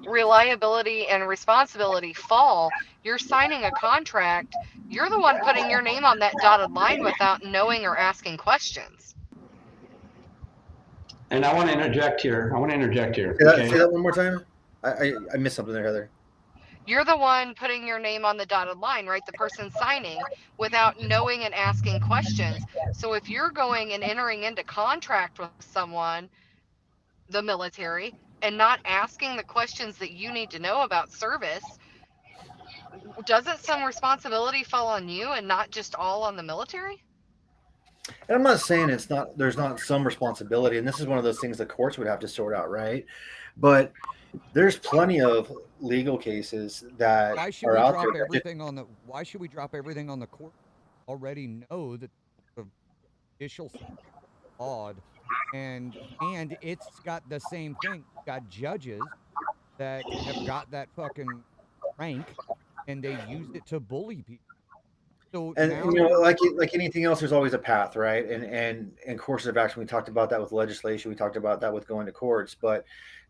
reliability and responsibility fall? You're signing a contract. You're the one putting your name on that dotted line without knowing or asking questions. And I want to interject here. Say Okay. that one more time. I missed something there, Heather. You're the one putting your name on the dotted line, right? The person signing without knowing and asking questions. So if you're going and entering into contract with someone, the military, and not asking the questions that you need to know about service, doesn't some responsibility fall on you and not just all on the military? And I'm not saying there's not some responsibility, and this is one of those things the courts would have to sort out, right? But there's plenty of legal cases that why should are we out drop there that just everything on the why should we drop everything on the court? Already know that the judicial system is flawed, and it's got the same thing. It's got judges that have got that fucking rank, and they use it to bully people. So and now like anything else, there's always a path, right? And courses of action. We talked about that with legislation. We talked about that with going to courts. But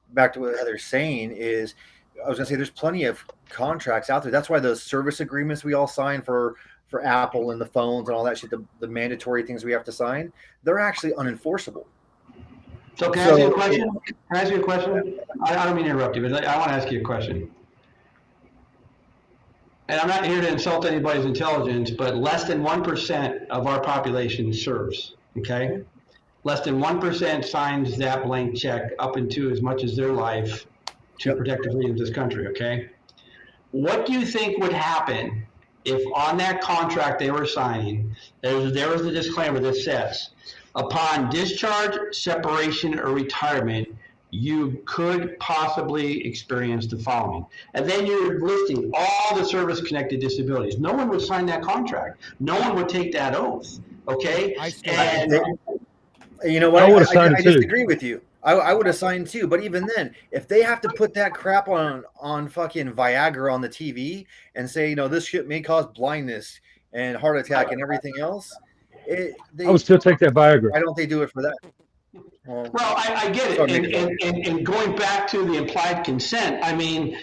back to what Heather's saying is, I was going to say there's plenty of contracts out there. That's why those service agreements we all sign for Apple and the phones and all that shit, the mandatory things we have to sign, they're actually unenforceable. So can I ask you a So question? I don't mean to interrupt you, but I want to ask you a question. And I'm not here to insult anybody's intelligence, but less than 1% of our population serves. Okay. less than 1% signs that blank check up into as much as their life to protect the freedoms of this country, okay? What do you think would happen if on that contract they were signing, there was the disclaimer that says, upon discharge, separation, or retirement, you could possibly experience the following. And then you're listing all the service-connected disabilities. No one would sign that contract. No one would take that oath, okay? I still And You know what? I would've signed I it too. disagree with you. I would have signed too, but even then, if they have to put that crap on fucking Viagra on the TV and say, you know, this shit may cause blindness and heart attack and everything else, I would still take that Viagra. why don't they do it for that? Well, I get it. And going back to the implied consent, I mean,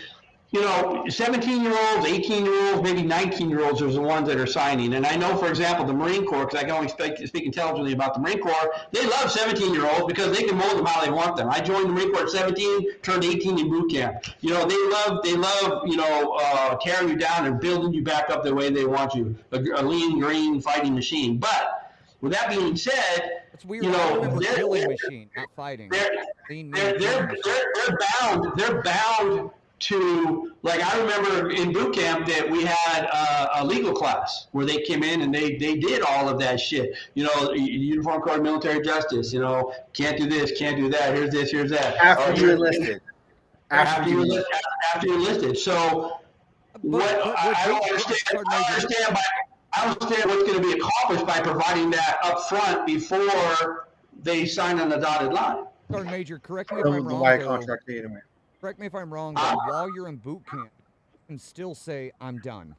you know, 17-year-olds, 18-year-olds, maybe 19-year-olds are the ones that are signing. And I know, for example, the Marine Corps, because I can only speak intelligently about the Marine Corps, they love 17-year-olds because they can mold them how they want them. I joined the Marine Corps at 17, turned 18 in boot camp. You know, they love, you know, tearing you down and building you back up the way they want you, a lean, green fighting machine. But with that being said, It's weird. you I know, remember killing machine, not fighting. They're bound to, like, I remember in boot camp that we had a legal class where they came in and they did all of that shit. You know, Uniform Code of Military Justice, you know, can't do this, can't do that, here's this, here's that. After you enlisted. After you enlisted. So I don't understand what's going to be accomplished by providing that up front before they sign on the dotted line. Sergeant Major, correct me if I'm wrong. Correct me if I'm wrong, but while you're in boot camp, you can still say, I'm done.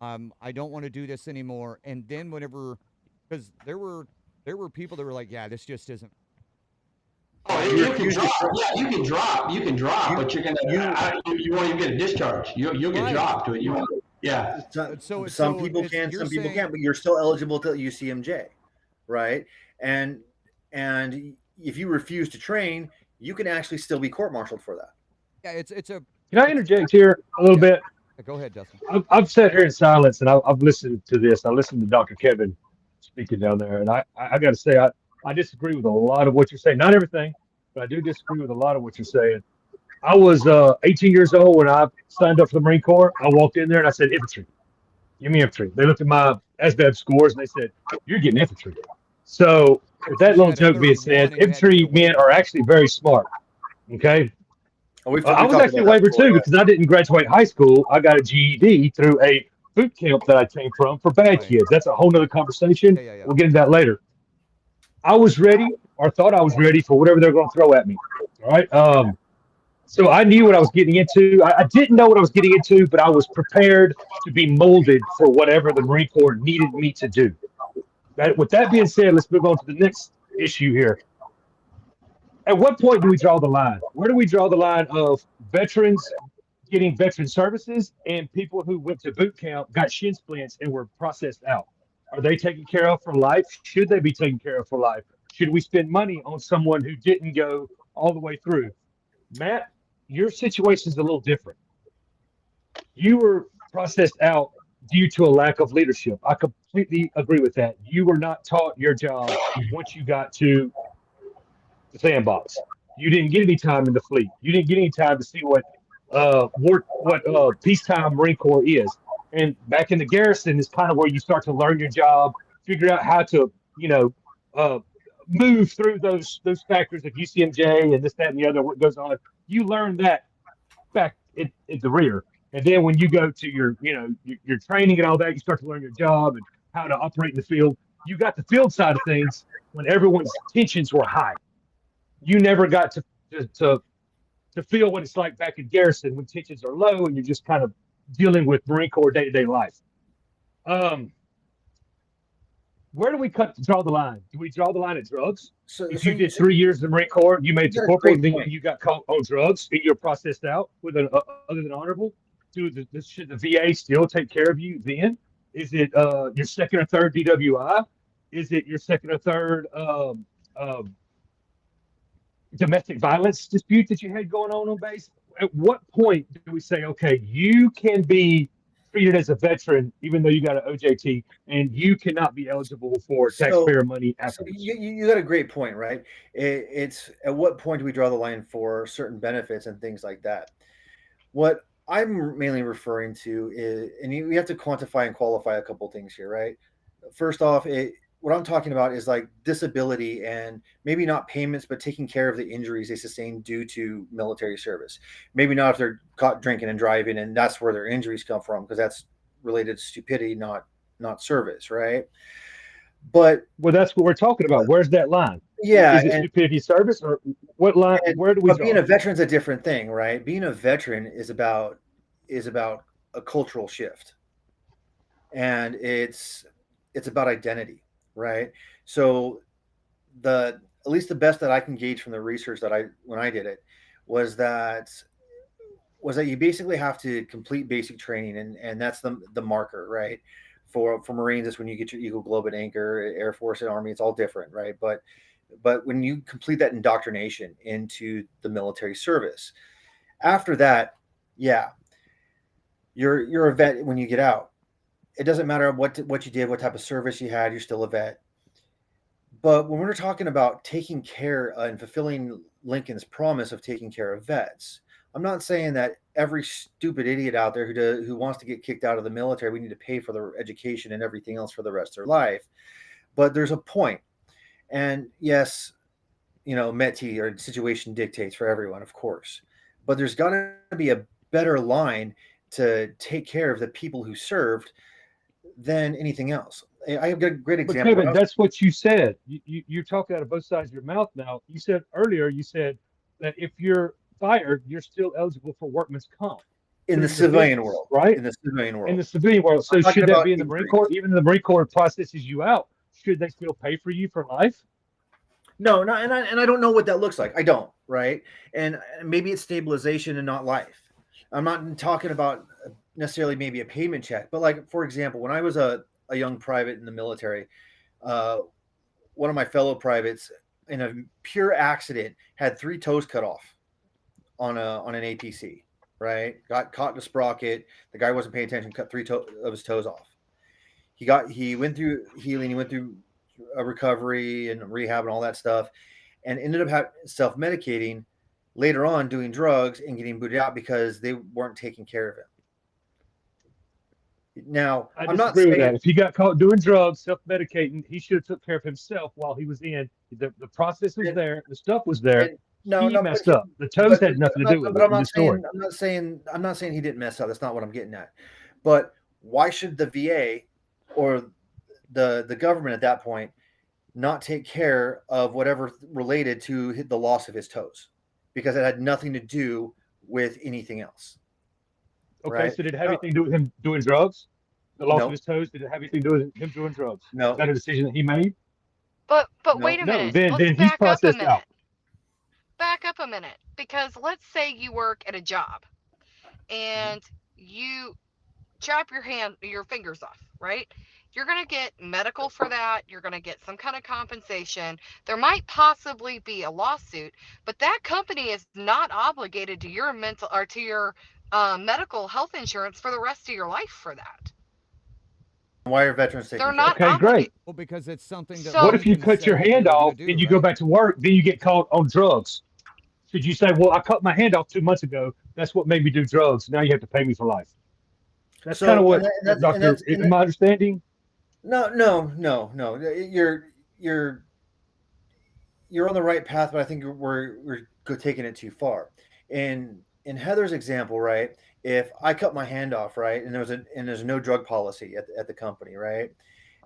I don't want to do this anymore. And then whenever, because there were people that were like, yeah, this just isn't. Oh, you can drop. Yeah, you can drop, but you're gonna you won't even get a discharge. You'll get dropped to it. You won't. Yeah. Some people can, some people can't, but you're still eligible to UCMJ, right? And if you refuse to train, you can actually still be court-martialed for that. Yeah, it's a. Can I interject here a little bit? Go ahead, Dustin. I've sat here in silence and I've listened to this. I listened to Dr. Kevin speaking down there, and I got to say I disagree with a lot of what you're saying. Not everything, but I do disagree with a lot of what you're saying. I was 18 years old when I signed up for the Marine Corps. I walked in there and I said, infantry. Give me infantry. They looked at my ASVAB scores and they said, you're getting infantry. So with that little joke being said, infantry men are actually very smart. Okay. I was actually a waiver too because I didn't graduate high school. I got a GED through a boot camp that I came from for bad kids. That's a whole nother conversation. We'll get into that later. I was ready, or thought I was ready for whatever they're going to throw at me. All right. So I knew what I was getting into. I didn't know what I was getting into, but I was prepared to be molded for whatever the Marine Corps needed me to do. With that being said, let's move on to the next issue here. At what point do we draw the line? Where do we draw the line of veterans getting veteran services and people who went to boot camp, got shin splints, and were processed out? Are they taken care of for life? Should they be taken care of for life? Should we spend money on someone who didn't go all the way through? Matt, your situation is a little different. You were processed out due to a lack of leadership. I completely agree with that. You were not taught your job once you got to the sandbox. You didn't get any time in the fleet. You didn't get any time to see what peacetime Marine Corps is. And back in the garrison is kind of where you start to learn your job, figure out how to, move through those factors of UCMJ and this, that, and the other, what goes on. You learn that back at the rear. And then when you go to your training and all that, you start to learn your job and how to operate in the field. You got the field side of things when everyone's tensions were high. You never got to feel what it's like back in garrison when tensions are low and you're just kind of dealing with Marine Corps day-to-day life. Where do we draw the line? Do we draw the line at drugs? If you did 3 years in the Marine Corps, you made it to corporal, and then you got caught on drugs and you're processed out with other than honorable. Should the VA still take care of you then? Is it your second or third DWI? Is it your second or third domestic violence dispute that you had going on base? At what point do we say, okay, you can be treated as a veteran, even though you got an OJT, and you cannot be eligible for So, taxpayer money so afterwards. you got a great point, right? It's at what point do we draw the line for certain benefits and things like that? What I'm mainly referring to is, and we have to quantify and qualify a couple things here, right? First off, what I'm talking about is like disability and maybe not payments, but taking care of the injuries they sustain due to military service. Maybe not if they're caught drinking and driving, and that's where their injuries come from, because that's related to stupidity, not service, right? But Well, that's what we're talking about. Where's that line? yeah, Is it stupidity service, or what line? and Where do we but draw being a it? veteran's a different thing, right? Being a veteran is about a cultural shift, and it's about identity, right? So the at least the best that I can gauge from the research that I when I did it was that you basically have to complete basic training, and that's the marker, right? For Marines, it's when you get your Eagle Globe and Anchor. Air Force and Army, it's all different, right? But when you complete that indoctrination into the military service, after that, yeah, you're a vet when you get out. It doesn't matter what you did, what type of service you had, you're still a vet. But when we're talking about taking care and fulfilling Lincoln's promise of taking care of vets, I'm not saying that every stupid idiot out there who wants to get kicked out of the military, we need to pay for their education and everything else for the rest of their life. But there's a point. And yes, METI or situation dictates for everyone, of course. But there's got to be a better line to take care of the people who served than anything else. I have a great But example. Kevin, that's what you said. You're talking out of both sides of your mouth now. You said earlier, you said that if you're fired, you're still eligible for workman's comp In the through your civilian business, world, right? in the civilian In world, the civilian world. I'm So talking should that about be in the Marine injuries. Corps? Even if the Marine Corps processes you out, should they still pay for you for life? No, not and I don't know what that looks like. I don't, right? And maybe it's stabilization and not life. I'm not talking about necessarily maybe a payment check, but like for example, when I was a young private in the military, uh, one of my fellow privates in a pure accident had 3 toes cut off on an APC. Right, got caught in a sprocket. The guy wasn't paying attention, cut of his toes off. He went through healing. He went through a recovery and rehab and all that stuff, and ended up self medicating later on, doing drugs and getting booted out because they weren't taking care of him. Now, I I'm not disagree with saying that. If he got caught doing drugs, self-medicating, he should have took care of himself while he was in. The process was and, there. The stuff was there. and no, He no, but messed up. The toes had nothing to do with it I'm in the not story. saying he didn't mess up. That's not what I'm getting at. But why should the VA or the government at that point not take care of whatever related to the loss of his toes, because it had nothing to do with anything else, Okay, right? so did it have No, anything to do with him doing drugs? The loss of no, his toes, did it have anything to do with him doing drugs? Is no, that a decision that he made? But no. wait a No, minute. then Let's he's back up a processed out. minute. Back up a minute. Because let's say you work at a job and you chop your fingers off, right? You're going to get medical for that. You're going to get some kind of compensation. There might possibly be a lawsuit, but that company is not obligated to your mental or to your medical health insurance for the rest of your life for that. Why are veterans taken They're care of? not Okay, great. obligated. Well, because it's something that What So if you Lincoln cut your said that they hand were going off to do, and you go right? back to work, then you get caught on drugs? Should you say, well, I cut my hand off 2 months ago. That's what made me do drugs. Now you have to pay me for life. That's kind of So, what Dr. In my understanding, no. You're you're on the right path, but I think we're taking it too far. In Heather's example, right? If I cut my hand off, right, and there's no drug policy at the company, right?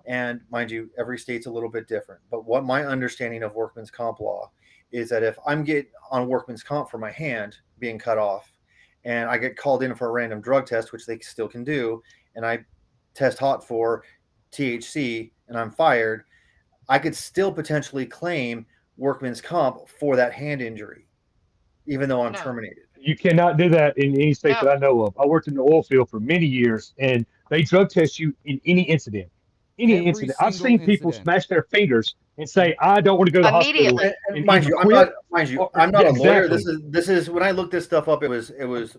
And mind you, every state's a little bit different. But what my understanding of workman's comp law is that if I'm get on workman's comp for my hand being cut off, and I get called in for a random drug test, which they still can do, and I test hot for THC and I'm fired, I could still potentially claim workman's comp for that hand injury, even though I'm no, terminated. you cannot do that in any state no. that I know of. I worked in the oil field for many years, and they drug test you in any incident. any Every incident. I've single seen people incident. smash their fingers and say, "I don't want to go to the hospital," Immediately. And and mind either you, quit. I'm not Yeah, a lawyer. exactly. This is when I looked this stuff up. It was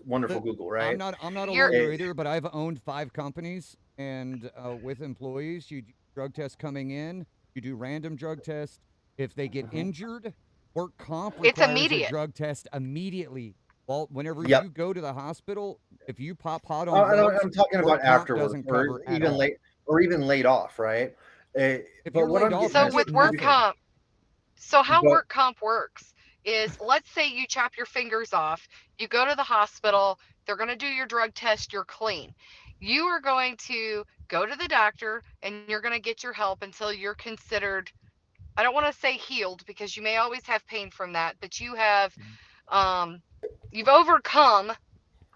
wonderful But Google, right? I'm not a You're lawyer either, but I've owned 5 companies, and with employees, you do drug tests coming in, you do random drug tests. If they get Mhm. injured, work comp it's requires a immediate. drug test immediately. Well, whenever Yep. you go to the hospital, if you pop hot on drugs, I'm talking work about comp afterwards, doesn't or cover at even all. late, or even laid off, right? If But you're what laid I'm off, getting you So at is, get with work nothing. comp, so how but work comp works is, let's say you chop your fingers off, you go to the hospital, they're going to do your drug test, you're clean. You are going to go to the doctor and you're going to get your help until you're considered, I don't want to say healed because you may always have pain from that, but you have you've overcome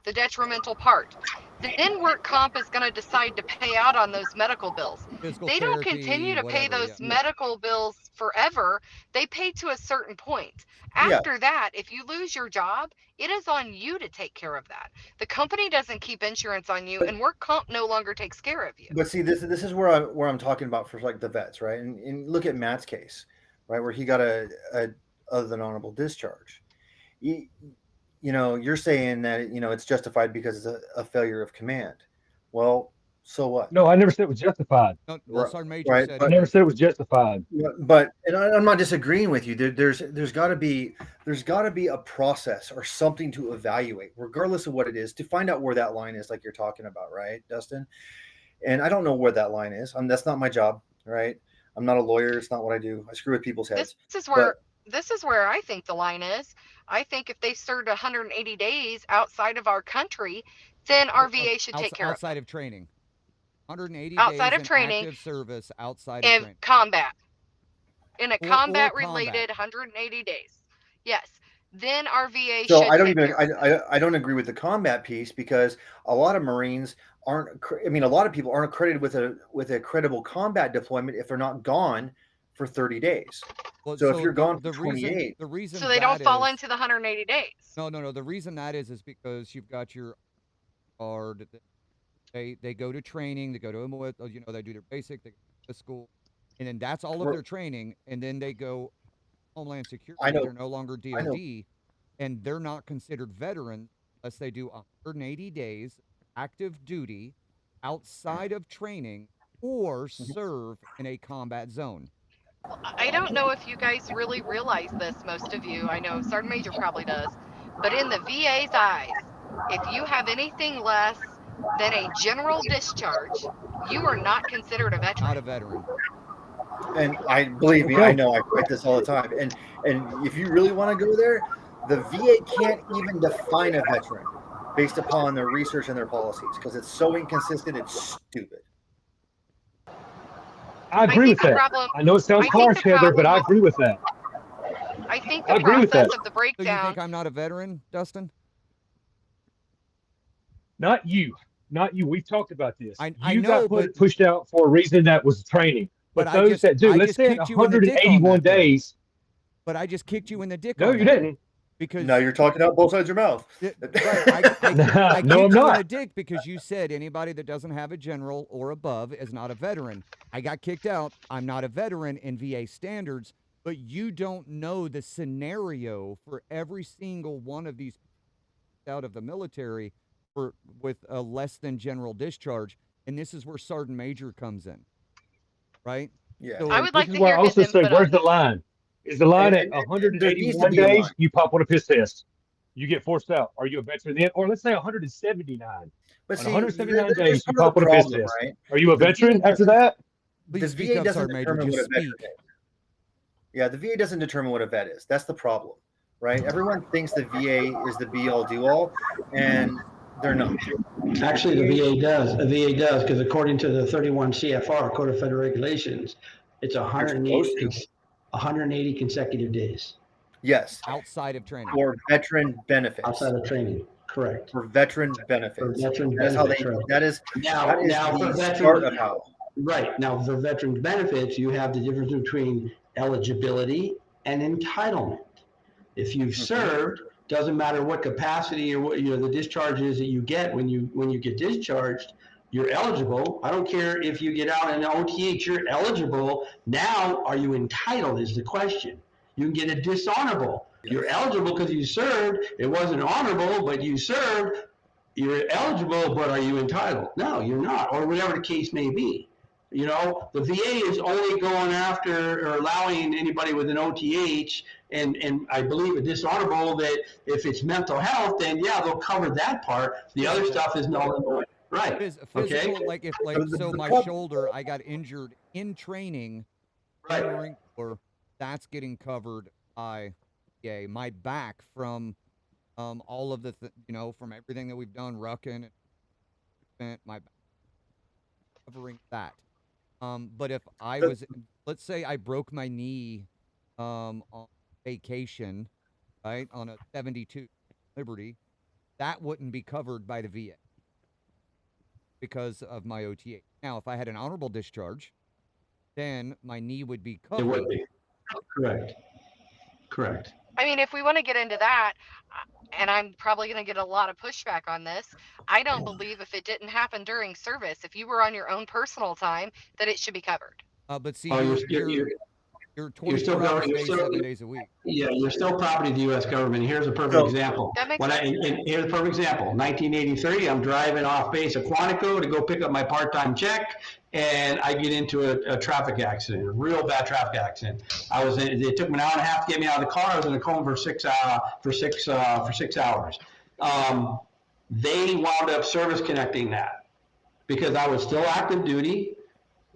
the detrimental part. Then work comp is going to decide to pay out on those medical bills. Physical They don't therapy, continue to pay whatever. Yeah. those medical bills forever. They pay to a certain point. yeah, After that, if you lose your job, it is on you to take care of that. The company doesn't keep insurance on you, but and work comp no longer takes care of you. see, this is where I'm talking about for like the vets, right? And look at Matt's case, right, where he got a other than honorable discharge. You, you're saying that it's justified because it's a failure of command. Well, so what? No, I never said it was justified. No, well, Right, Sergeant Major right, said I it but never was. said it was justified. and I'm not disagreeing with you. There's got to be a process or something to evaluate, regardless of what it is, to find out where that line is, like you're talking about, right, Dustin? And I don't know where that line is. That's not my job, right? I'm not a lawyer. It's not what I do. I screw with people's This heads. is But where this is where I think the line is. I think if they served 180 days outside of our country, then our VA should take care of them. Outside of training. 180 Outside days of in training active service outside of and training. combat. In a Or combat combat. related 180 days. Yes. Then our VA so should take care of them. I don't agree with the combat piece, because a lot of Marines aren't. I mean, a lot of people aren't accredited with a credible combat deployment if they're not gone for 30 days. Well, So if you're gone for the 28, reason So they don't that fall is into the 180 days. no. The reason that is because you've got your card. They go to training. They go to MOS. They do their basic. They go to school, and then that's all of we're- their training. And then they go Homeland I Security. know, They're no longer I know. DoD, and they're not considered veterans unless they do 180 days active duty outside of training or serve in a combat zone. I don't know if you guys really realize this, most of you. I know Sergeant Major probably does. But in the VA's eyes, if you have anything less than a general discharge, you are not considered a Not a veteran. veteran. And I believe me, I Okay. know I fight this all the time. And if you really want to go there, the VA can't even define a veteran based upon their research and their policies, because it's so inconsistent. It's stupid. I I agree think with the that. problem I know it sounds I think harsh, the Heather, but problem I with agree with that. I think I the agree with process that. of the So you breakdown think I'm not a veteran, Dustin? Not you. Not you. We've talked about this. I You know, got but pushed out for a reason that was training. but But I those just that do, I let's just say at kicked you in the dick on 181 that though. days. But I just kicked you in the dick No, on you that didn't. because Now you're talking out both sides of your mouth. right. I No, kicked I'm you in not. the dick because you said anybody that doesn't have a general or above is not a veteran. I got kicked out. I'm not a veteran in VA standards, but you don't know the scenario for every single one of these out of the military with a less than general discharge, and this is where Sergeant Major comes in, right? Yeah. So I And, would This like is to where I hear his also say, input where's on the this. line? Is the line at there needs to 181 be a days? line. You pop on a piss test. You get forced out. Are you a veteran then? Or let's say 179. But On see, 179 there's days, you part of pop the on a piss problem, test. right? Are you a The VA veteran after doesn't, that? the please speak VA up, doesn't Sergeant Major. determine what a Just veteran speak. is. Yeah, the VA doesn't determine what a vet is. That's the problem, right? Everyone thinks the VA is the be all do all, and they're not. Actually, the VA does. The VA does, because according to the 31 CFR, Code of Federal Regulations, it's You're supposed to. 180 consecutive days Yes, Outside of training. for veteran benefits. outside of training. Correct. For veteran For benefits. veteran That's how they. benefits, right. That is Now, for the veteran, start of how. right. Now, for veteran benefits, you have the difference between eligibility and entitlement. If you've served, doesn't matter what capacity or what the discharge is that you get when you get discharged, You're eligible. I don't care if you get out in an OTH, you're eligible. Now, are you entitled is the question. You can get a dishonorable. You're eligible because you served. It wasn't honorable, but you served. You're eligible, but are you entitled? No, you're not, or whatever the case may be. You know, the VA is only going after or allowing anybody with an OTH and I believe a dishonorable that if it's mental health, then yeah, they'll cover that part. The other Physical. stuff is null and void. Right. Okay. Physical, like if like so my shoulder, I got injured in training in the Right. Marine Corps, that's getting covered by VA. My back from all of the from everything that we've done, rucking and spent my back covering that. But if I was, let's say I broke my knee on vacation, right, on a 72 Liberty, that wouldn't be covered by the VA because of my OTA. Now, if I had an honorable discharge, then my knee would be It would covered. be. Correct. Correct. I mean, if we want to get into that, and I'm probably going to get a lot of pushback on this, I don't believe if it didn't happen during service, if you were on your own personal time, that it should be covered. But see, Oh, you're you're still 24 hours a you're day, still 7 days a week. Yeah, you're still property of the U.S. government. Here's a perfect example. That makes sense. Here's a perfect example. 1983, I'm driving off base at Quantico to go pick up my part-time check, and I get into a traffic accident, a real bad traffic accident. It took me an hour and a half to get me out of the car. I was in a coma for 6 hours. They wound up service connecting that because I was still active duty.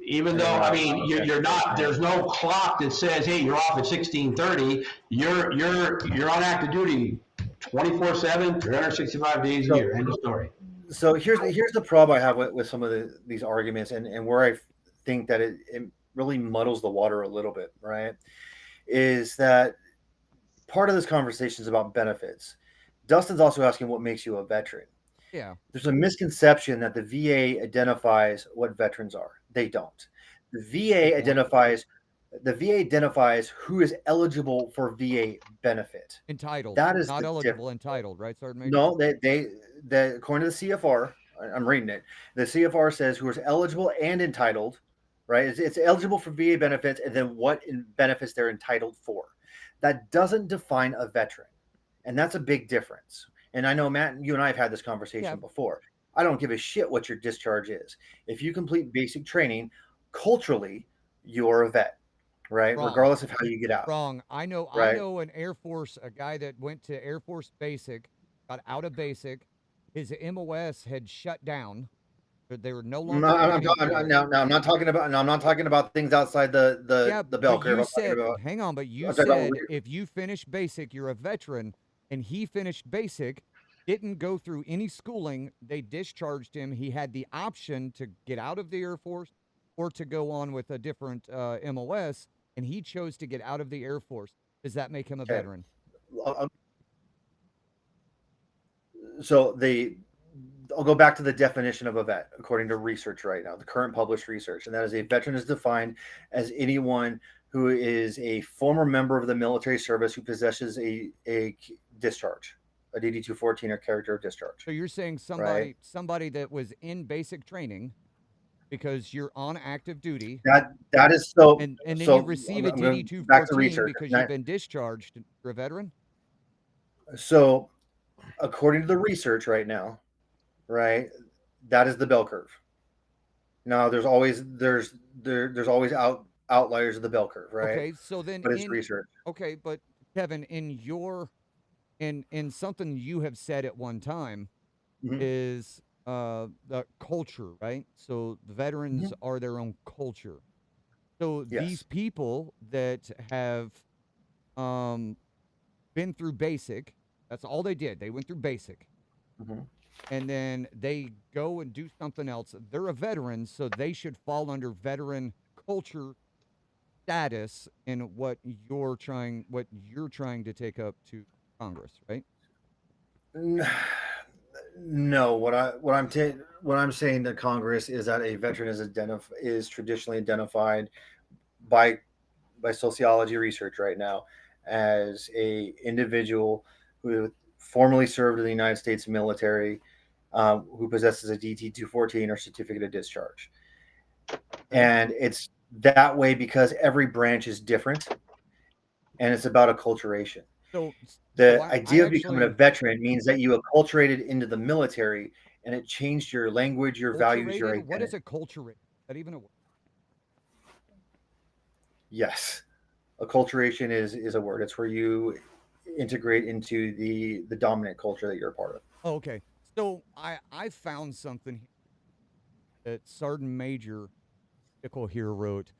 Even though, I mean, you're not, there's no clock that says, hey, you're off at 16:30. You're on active duty 24/7, 365 days a year. End of story. So here's the problem I have with some of these arguments, and where I think that it really muddles the water a little bit, right? Is that part of this conversation is about benefits. Dustin's also asking what makes you a veteran. Yeah. There's a misconception that the VA identifies what veterans are. They don't. The VA identifies who is eligible for VA benefit. Entitled. That is not the eligible, difference. entitled, right, Sergeant Major? No, according to the CFR, I'm reading it. The CFR says who is eligible and entitled, right? It's eligible for VA benefits, and then what benefits they're entitled for. That doesn't define a veteran, and that's a big difference. And I know, Matt, you and I have had this conversation before. I don't give a shit what your discharge is. If you complete basic training, culturally, you're a vet, right? Wrong. Regardless of how you get out. Wrong. I know an Air Force, a guy that went to Air Force Basic, got out of Basic. His MOS had shut down. They were no longer. I'm not talking about things outside the bell curve. You said, hang on, but you said if you finish Basic, you're a veteran, and he finished Basic, didn't go through any schooling. They discharged him. He had the option to get out of the Air Force or to go on with a different MOS, and he chose to get out of the Air Force. Does that make him a veteran? So I'll go back to the definition of a vet according to research right now, the current published research, and that is a veteran is defined as anyone who is a former member of the military service who possesses a discharge, a DD-214 or character of discharge. So you're saying somebody that was in basic training because you're on active duty. That is so. And then so you receive a DD-214 because you've been discharged. You're a veteran? So according to the research right now, right, that is the bell curve. Now there's always outliers of the bell curve, right? Okay, so then but it's research. Okay, but Kevin, in something you have said at one time is the culture, right? So the veterans are their own culture. So these people that have been through basic, that's all they did. They went through basic. And then they go and do something else. They're a veteran, so they should fall under veteran culture status in what you're trying to take up to Congress, right? No, what I'm saying to Congress is that a veteran is traditionally identified by sociology research right now as a individual who formerly served in the United States military, who possesses a DT-214 or certificate of discharge. And it's that way because every branch is different, and it's about acculturation. So The I idea of becoming a actually veteran means that you acculturated into the military, and it changed your language, your values, your acculturated. What is identity. acculturate? Is that even a word? Yes, acculturation is a word. It's where you integrate into the dominant culture that you're a part of. Oh, okay. So I found something here that Sergeant Major Schickel here wrote,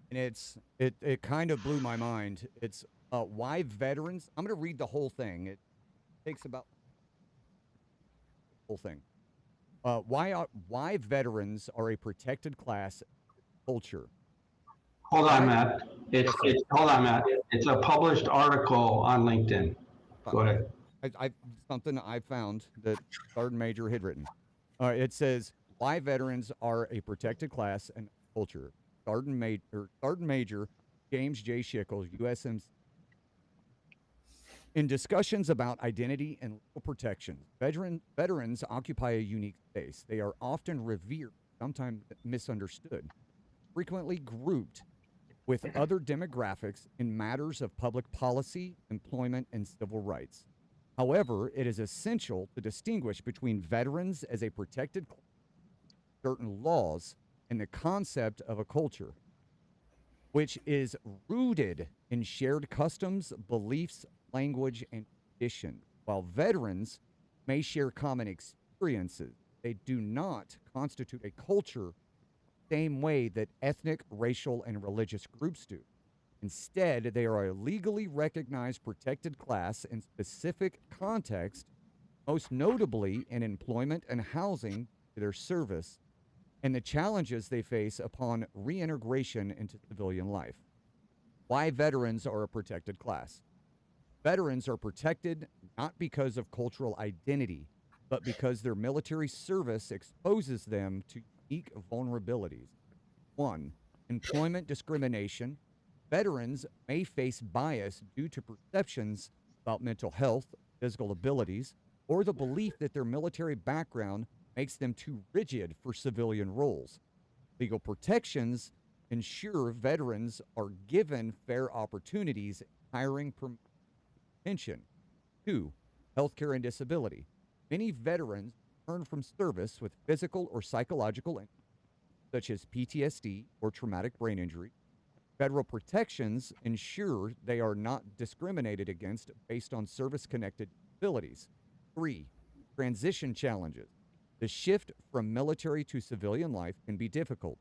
and it kind of blew my mind. It's why veterans. I'm going to read the whole thing. It takes about the whole thing. Why veterans are a protected class culture. Hold on, Why? Matt. Yes, sir. Hold on, Matt. It's a published article on LinkedIn. Go ahead. I something I found that Sergeant Major had written. It says why veterans are a protected class and culture. Sergeant Major James J. Schickel, USMC. In discussions about identity and legal protections, veterans occupy a unique space. They are often revered, sometimes misunderstood, frequently grouped with other demographics in matters of public policy, employment, and civil rights. However, it is essential to distinguish between veterans as a protected class, certain laws, and the concept of a culture, which is rooted in shared customs, beliefs, language, and tradition. While veterans may share common experiences, they do not constitute a culture the same way that ethnic, racial, and religious groups do. Instead, they are a legally recognized protected class in specific context, most notably in employment and housing to their service, and the challenges they face upon reintegration into civilian life. Why veterans are a protected class. Veterans are protected not because of cultural identity, but because their military service exposes them to unique vulnerabilities. One, employment discrimination. Veterans may face bias due to perceptions about mental health, physical abilities, or the belief that their military background makes them too rigid for civilian roles. Legal protections ensure veterans are given fair opportunities in hiring, pension. Two, healthcare and disability. Many veterans return from service with physical or psychological injuries, such as PTSD or traumatic brain injury. Federal protections ensure they are not discriminated against based on service connected disabilities. Three, transition challenges. The shift from military to civilian life can be difficult,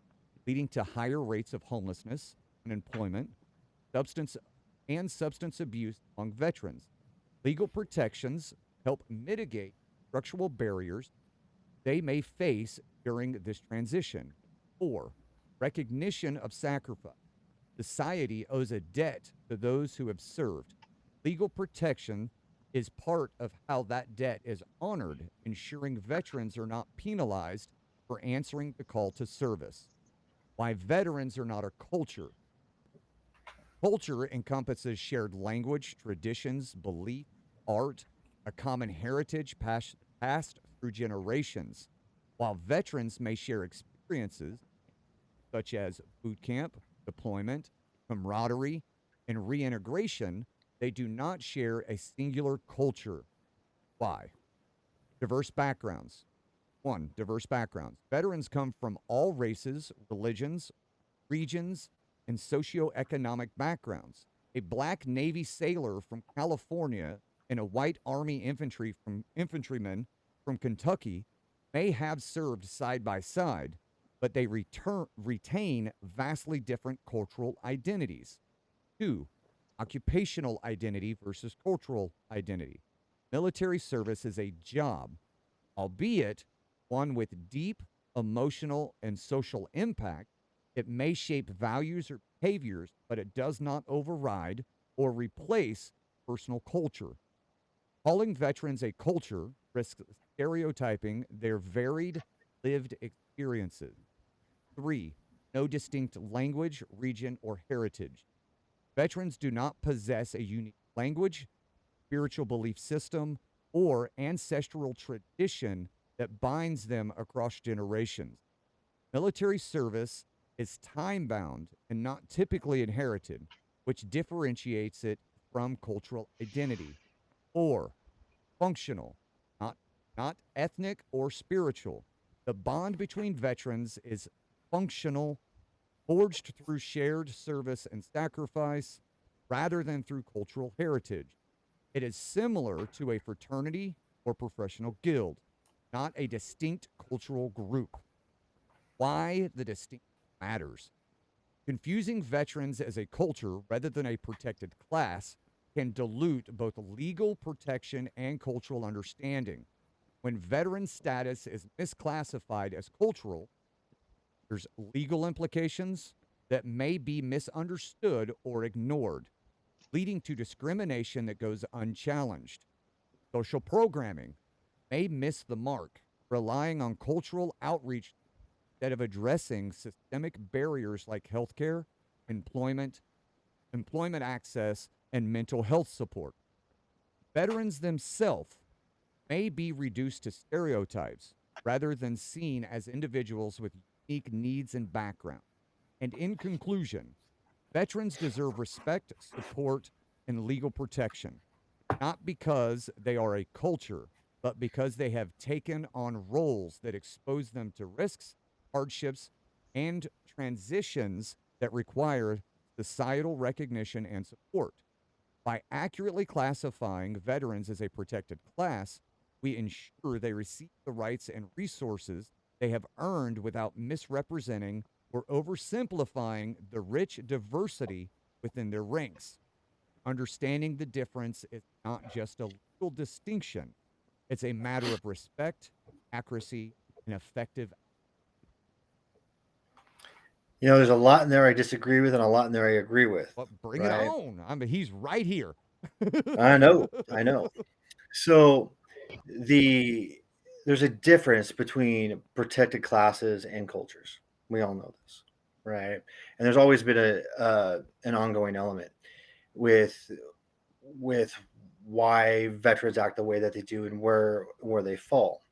leading to higher rates of homelessness, unemployment, substance substance abuse among veterans. Legal protections help mitigate structural barriers they may face during this transition. Four, recognition of sacrifice. Society owes a debt to those who have served. Legal protection is part of how that debt is honored, ensuring veterans are not penalized for answering the call to service. Why veterans are not a culture. Culture encompasses shared language, traditions, belief, art, a common heritage passed through generations. While veterans may share experiences such as boot camp, deployment, camaraderie, and reintegration, they do not share a singular culture. Why? Diverse backgrounds. One, diverse backgrounds. Veterans come from all races, religions, regions, and socioeconomic backgrounds. A black Navy sailor from California and a white Army infantryman from Kentucky may have served side by side, but they retain vastly different cultural identities. Two, occupational identity versus cultural identity. Military service is a job, albeit one with deep emotional and social impact. It may shape values or behaviors, but it does not override or replace personal culture. Calling veterans a culture risks stereotyping their varied lived experiences. Three, no distinct language, region, or heritage. Veterans do not possess a unique language, spiritual belief system, or ancestral tradition that binds them across generations. Military service is time bound and not typically inherited, which differentiates it from cultural identity. Or functional, not, not ethnic or spiritual. The bond between veterans is functional, forged through shared service and sacrifice rather than through cultural heritage. It is similar to a fraternity or professional guild, not a distinct cultural group. Why the distinction matters. Confusing veterans as a culture rather than a protected class can dilute both legal protection and cultural understanding. When veteran status is misclassified as cultural, there's legal implications that may be misunderstood or ignored, leading to discrimination that goes unchallenged. Social programming may miss the mark, relying on cultural outreach instead of addressing systemic barriers like healthcare, employment, employment access, and mental health support. Veterans themselves may be reduced to stereotypes rather than seen as individuals with unique needs and backgrounds. And in conclusion, veterans deserve respect, support, and legal protection, not because they are a culture, but because they have taken on roles that expose them to risks, hardships, and transitions that require societal recognition and support. By accurately classifying veterans as a protected class, we ensure they receive the rights and resources they have earned without misrepresenting or oversimplifying the rich diversity within their ranks. Understanding the difference is not just a legal distinction, it's a matter of respect, accuracy, and effective. There's a lot in there I disagree with and a lot in there I agree with. But bring it Right? on. I mean, he's right here. I know. I know. So the there's a difference between protected classes and cultures. We all know this, right? And there's always been an ongoing element with with why veterans act the way that they do and where they fall.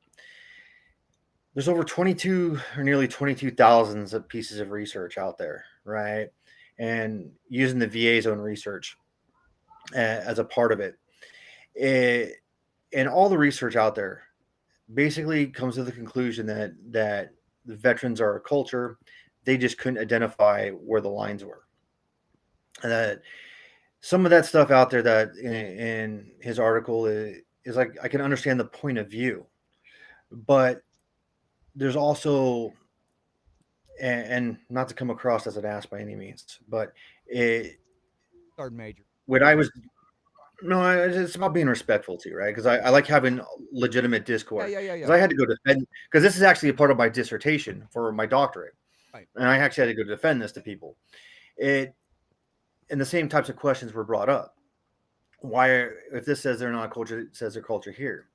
There's over 22 or nearly 22,000 of pieces of research out there, right? And using the VA's own research as a part of it, it and all the research out there basically comes to the conclusion that the veterans are a culture. They just couldn't identify where the lines were. And that some of that stuff out there that in his article is like I can understand the point of view, but there's also and not to come across as an ass by any means, but it Sergeant Major. when I was no, it's about being respectful too, right? Because I like having legitimate Yeah, discourse. yeah, yeah, Because yeah. I had to go defend, because this is actually a part of my dissertation for my doctorate, Right. and I actually had to go defend this to people. It and the same types of questions were brought up. If this says they're not a culture, it says their culture here.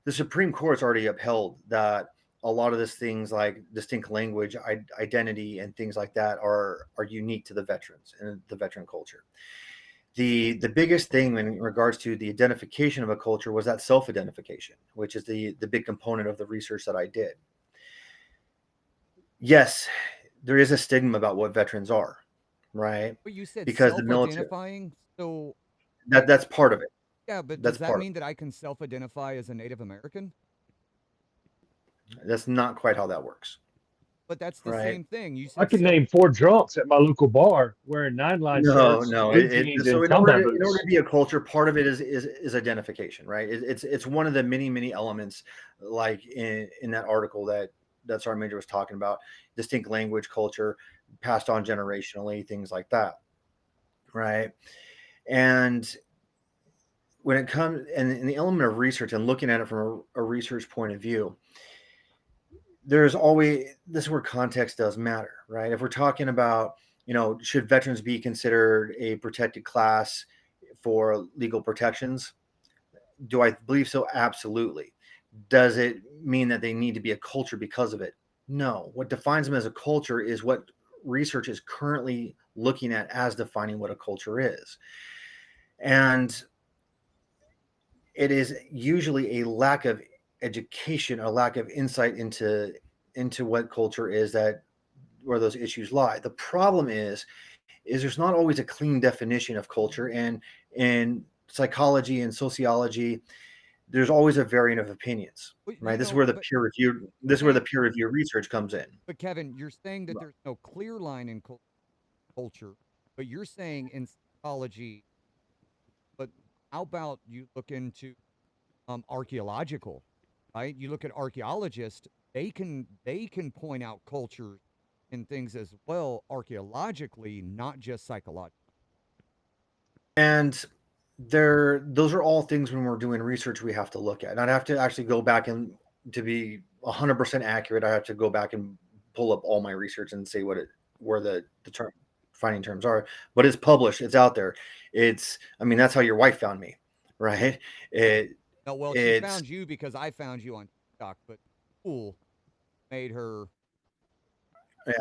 The Supreme Court's already upheld that a lot of these things like distinct language, identity, and things like that are unique to the veterans and the veteran culture. The biggest thing in regards to the identification of a culture was that self-identification, which is the big component of the research that I did. Yes, there is a stigma about what veterans are, right? But you said Because the military, self-identifying, so that's part of it. yeah, but That's does that part of mean that I can self-identify as a Native American? it. That's not quite how that works, But that's the right? same thing. You I said can name 4 drunks at my local bar wearing 9-line No, shirts, no. blue jeans, So and in order combat to in order boots. to be a culture, part of it is identification, right? It's one of the many elements, like in that article that Sergeant Major was talking about, distinct language, culture, passed on generationally, things like that, right? And when it comes and the element of research and looking at it from a research point of view, there's always this is where context does matter, right? If we're talking about, should veterans be considered a protected class for legal protections? Do I believe so? Absolutely. Does it mean that they need to be a culture because of it? No. What defines them as a culture is what research is currently looking at as defining what a culture is. And it is usually a lack of education, a lack of insight into what culture is, that where those issues lie. The problem is there's not always a clean definition of culture, and in psychology and sociology, there's always a variant of opinions, But, right? This is where the peer review this is where the Kevin, peer review research comes in. but Kevin, you're saying that there's no clear line in culture, but you're saying in psychology. But how about you look into archaeological, right? You look at archaeologists; they can point out cultures and things as well archaeologically, not just psychologically. And those are all things when we're doing research we have to look at. And I'd have to actually go back, and to be 100% accurate, I have to go back and pull up all my research and say where the term finding terms are. But it's published, it's out there. I mean, that's how your wife found me, right? It No, well, she it's found you because I found you on TikTok, but school made her. yeah,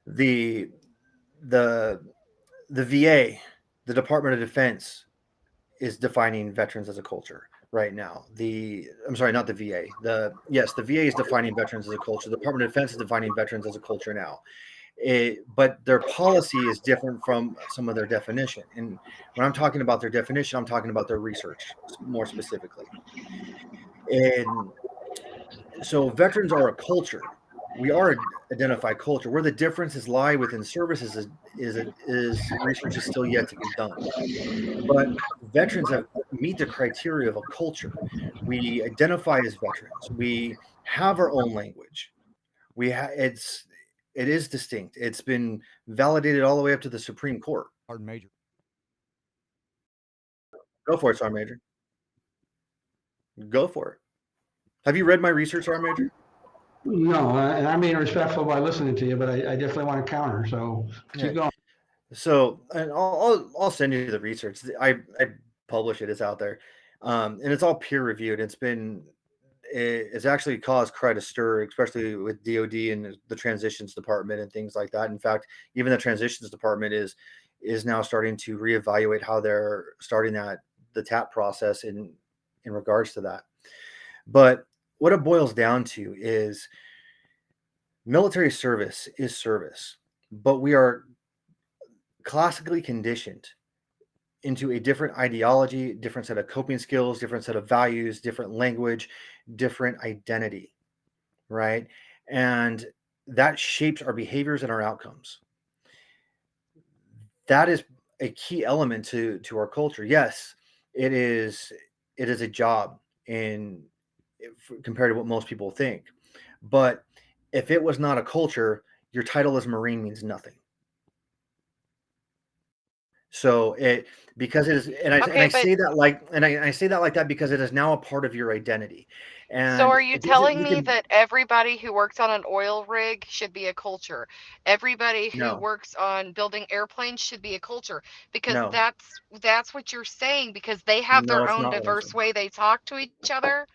the the the VA, the Department of Defense, is defining veterans as a culture right now. I'm sorry, not the VA. The VA is defining veterans as a culture. The Department of Defense is defining veterans as a culture now. But their policy is different from some of their definition. And when I'm talking about their definition, I'm talking about their research more specifically. And so veterans are a culture. We are identified culture. Where the differences lie within services is research is still yet to be done. But veterans have meet the criteria of a culture. We identify as veterans. We have our own language. It is distinct. It's been validated all the way up to the Supreme Court. Sergeant Major. Go for it, Sergeant Major. Go for it. Have you read my research, Sergeant Major? No, and I'm being respectful by listening to you, but I definitely want to counter. So keep Yeah. going. So, and I'll send you the research. I publish it. It's out there, and it's all peer reviewed. It's actually caused quite a stir, especially with DoD and the transitions department and things like that. In fact, even the transitions department is now starting to reevaluate how they're starting the TAP process in regards to that. But what it boils down to is military service is service, but we are classically conditioned into a different ideology, different set of coping skills, different set of values, different language, different identity, right? And that shapes our behaviors and our outcomes. That is a key element to our culture. Yes, it is a job in compared to what most people think. But if it was not a culture, your title as Marine means nothing. So it because it is, and Okay, I but say that like, and I say that like that because it is now a part of your identity, so and are you it isn't. telling You me can that everybody who works on an oil rig should be a culture? Everybody who no, works on building airplanes should be a culture? Because no, that's what you're saying, because they have no. their It's own not what I'm diverse saying. way they talk to each other,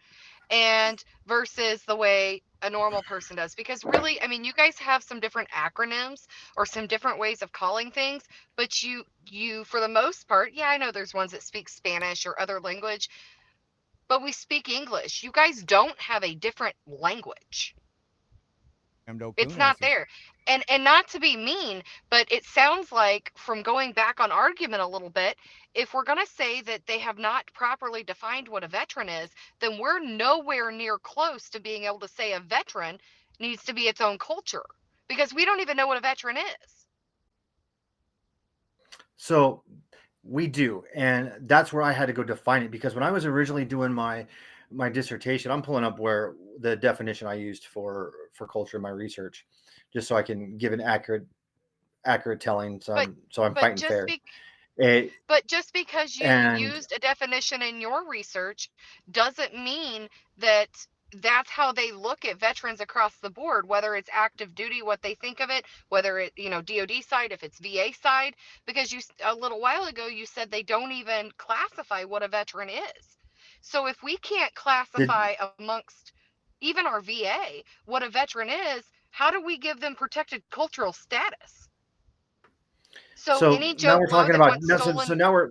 and versus the way a normal person does. Because really, I mean, you guys have some different acronyms or some different ways of calling things, but you for the most part, yeah, I know there's ones that speak Spanish or other language, but we speak English. You guys don't have a different language. Mdo It's not Kunas is there. And not to be mean, but it sounds like, from going back on argument a little bit, if we're going to say that they have not properly defined what a veteran is, then we're nowhere near close to being able to say a veteran needs to be its own culture, because we don't even know what a veteran is. So we do, and that's where I had to go define it because when I was originally doing my dissertation, I'm pulling up where the definition I used for culture in my research, just so I can give an accurate telling. But So I'm but fighting just fair. be It, But just because you and used a definition in your research doesn't mean that that's how they look at veterans across the board, whether it's active duty, what they think of it, whether it, DOD side, if it's VA side, because a little while ago you said they don't even classify what a veteran is. So if we can't did classify amongst even our VA what a veteran is, how do we give them protected cultural status? So so any now joke we're blow talking that about went now. So stolen. now we're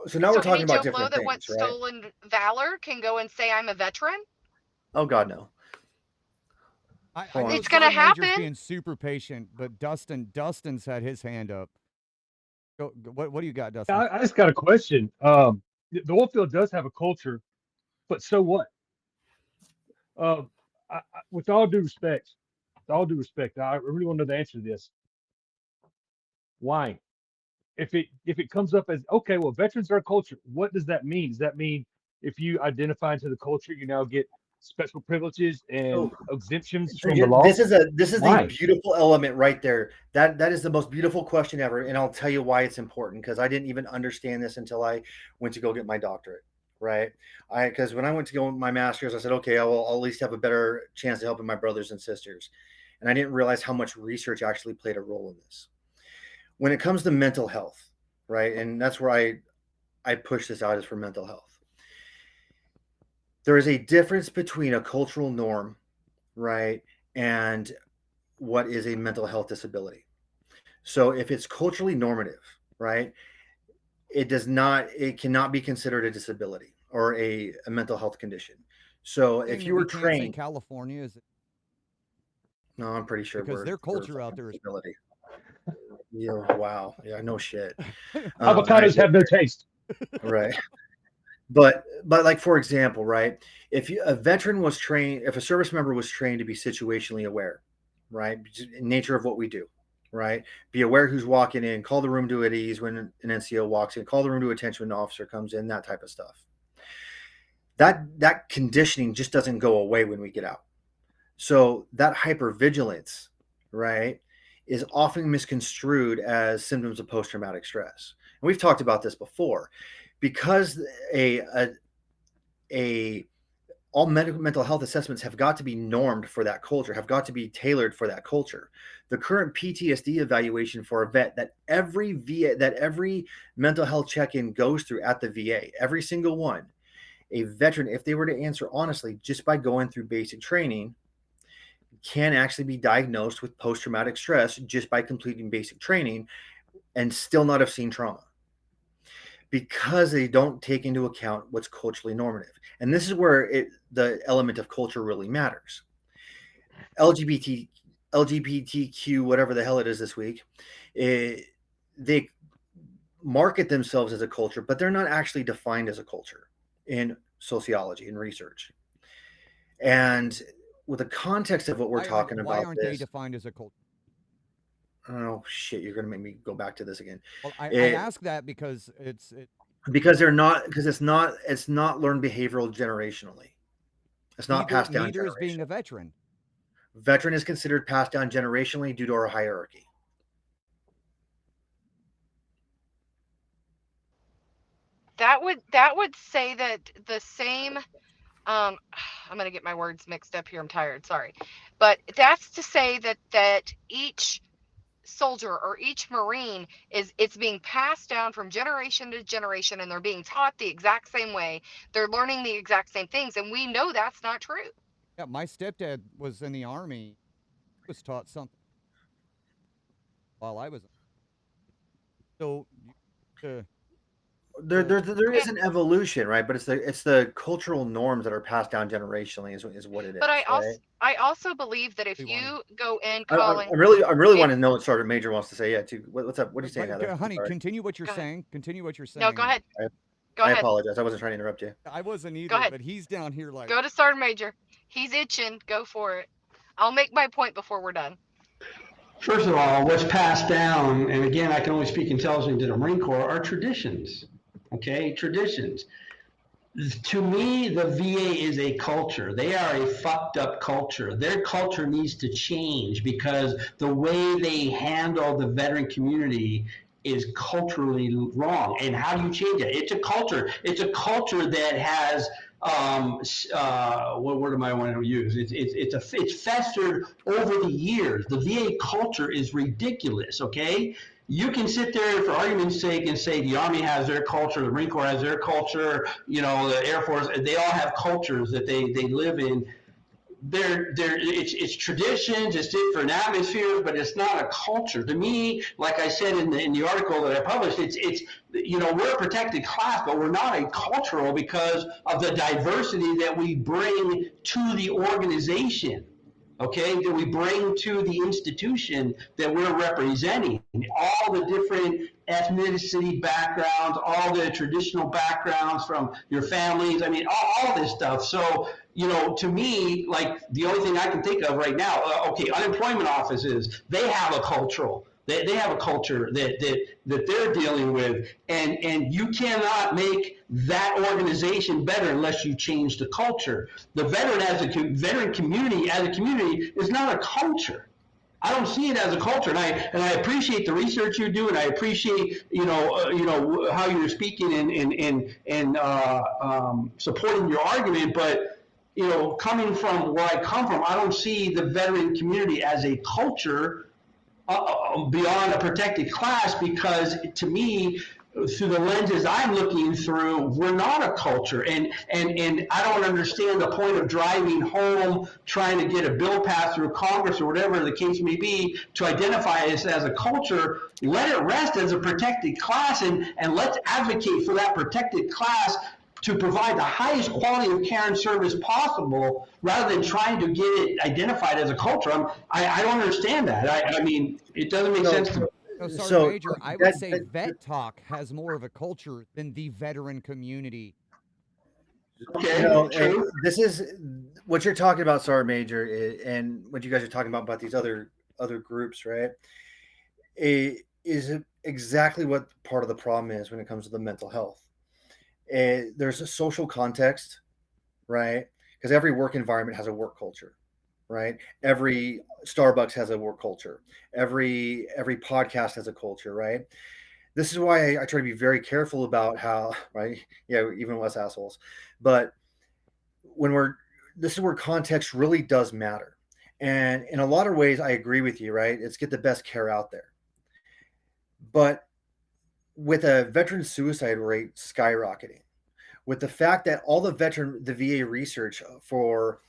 So now we're So any talking about Joe Blow different that wants things, right? stolen valor can go and say I'm a veteran? Oh God, no. I Hold know on. It's gonna Sergeant Major's happen. being super patient, but Dustin's had his hand up. What do you got, Dustin? I just got a question. The oil field does have a culture, but so what? With all due respect, I really want to know the answer to this. Why? If it comes up as okay, well, veterans are a culture. What does that mean? Does that mean if you identify into the culture, you now get special privileges and So, exemptions so from the here, law? this is the Why? beautiful element right there. That is the most beautiful question ever, and I'll tell you why it's important because I didn't even understand this until I went to go get my doctorate. Right? Because when I went to go my master's, I said, okay, I'll at least have a better chance of helping my brothers and sisters, and I didn't realize how much research actually played a role in this. When it comes to mental health, right, and that's where I push this out is for mental health. There is a difference between a cultural norm, right, and what is a mental health disability. So if it's culturally normative, right, it cannot be considered a disability or a mental health condition. So Thing if that you were we can't say trained, California is no, I'm pretty sure because their we're culture out there is. disability. Yeah, wow, yeah, no shit. All right, Avocados have no taste. right. But like for example, right? If a veteran was trained, if a service member was trained to be situationally aware, right? Nature of what we do, right? Be aware who's walking in, call the room to at ease when an NCO walks in, call the room to attention when an officer comes in, that type of stuff. That conditioning just doesn't go away when we get out. So that hypervigilance, right, is often misconstrued as symptoms of post-traumatic stress. And we've talked about this before because a all mental health assessments have got to be normed for that culture, have got to be tailored for that culture. The current PTSD evaluation for a vet that every mental health check-in goes through at the VA, every single one, a veteran, if they were to answer honestly, just by going through basic training, can actually be diagnosed with post-traumatic stress just by completing basic training and still not have seen trauma because they don't take into account what's culturally normative. And this is where the element of culture really matters. LGBTQ, whatever the hell it is this week, they market themselves as a culture, but they're not actually defined as a culture in sociology and research. And with the context of what we're talking Why about, aren't they defined as a culture? oh shit, you're gonna make me go back to this again. Well, I ask that because because they're not, because it's not learned behavioral generationally. It's not passed down neither is being generation. a veteran. Veteran is considered passed down generationally due to our hierarchy. That would say that the same I'm going to get my words mixed up here. I'm tired. Sorry. But that's to say that each soldier or each Marine it's being passed down from generation to generation and they're being taught the exact same way. They're learning the exact same things. And we know that's not true. Yeah, my stepdad was in the Army. He was taught something while I was. So, There is an evolution, right? But it's the cultural norms that are passed down generationally is what it is, But right? I also believe that if you go in I calling, really want to know what Sergeant Major wants to say. Yeah, too. What's up? What are you saying, Heather? honey, Sorry. continue what you're Go ahead. saying. Continue what you're saying. No, go ahead. Go I ahead. apologize. I wasn't trying to interrupt you. I wasn't Go either, ahead. but he's down here like. Go to Sergeant Major. He's itching. Go for it. I'll make my point before we're done. First of all, what's passed down, and again, I can only speak intelligently to the Marine Corps, are traditions. Okay, traditions. To me, the VA is a culture. They are a fucked up culture. Their culture needs to change because the way they handle the veteran community is culturally wrong. And how do you change it? It's a culture. It's a culture that has what word am I wanting to use? It's festered over the years. The VA culture is ridiculous. Okay, you can sit there for argument's sake and say the Army has their culture, the Marine Corps has their culture, the Air Force, they all have cultures that they live in. it's traditions, it's different atmospheres, but it's not a culture. To me, like I said in the article that I published, it's we're a protected class, but we're not a cultural because of the diversity that we bring to the organization. Okay, that we bring to the institution that we're representing, all the different ethnicity backgrounds, all the traditional backgrounds from your families. I mean, all this stuff. So, to me, like the only thing I can think of right now, okay, unemployment offices, they have a cultural. They have a culture that they're dealing with, and you cannot make that organization better unless you change the culture. The veteran community as a community is not a culture. I don't see it as a culture, and I appreciate the research you do, and I appreciate how you're speaking and supporting your argument. But coming from where I come from, I don't see the veteran community as a culture beyond a protected class, because to me, through the lenses I'm looking through, we're not a culture, and I don't understand the point of driving home trying to get a bill passed through Congress or whatever the case may be to identify us as a culture. Let it rest as a protected class, and let's advocate for that protected class to provide the highest quality of care and service possible, rather than trying to get it identified as a culture. I don't understand that. I mean, it doesn't make sense to me. No, Sergeant So Major, I would that, say that Vet Talk has more of a culture than the veteran community. Okay, and true. this is what you're talking about, Sergeant Major, and what you guys are talking about these other groups, right? Is exactly what part of the problem is when it comes to the mental health. There's a social context, right? Because every work environment has a work culture, right? Every Starbucks has a work culture. Every podcast has a culture, right? This is why I try to be very careful about how, right? Yeah, even less assholes. But when this is where context really does matter. And in a lot of ways, I agree with you, right? It's get the best care out there. But with a veteran suicide rate skyrocketing, with the fact that all the VA research for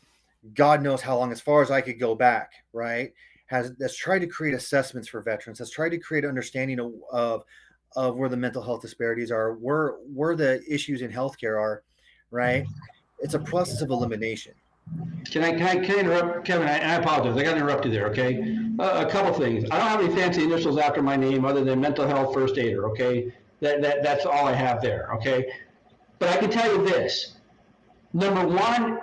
God knows how long, as far as I could go back, right, that's tried to create assessments for veterans, has tried to create understanding of where the mental health disparities are, where the issues in healthcare are, right? It's a process of elimination. Can I interrupt, Kevin? I apologize. I got to interrupt you there. Okay, a couple things. I don't have any fancy initials after my name other than mental health first aider. Okay, that's all I have there. Okay, but I can tell you this. Number one,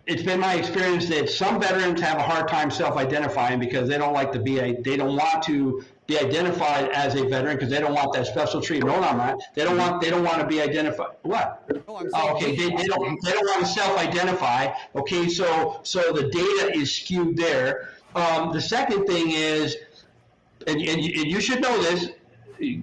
it's been my experience that some veterans have a hard time self-identifying because they don't like to be they don't want to be identified as a veteran because they don't want that special treatment. No, I'm not. They don't want to be identified. What? No, I'm saying Oh, okay, they don't want to self-identify. Okay, so the data is skewed there. The second thing is, and you should know this,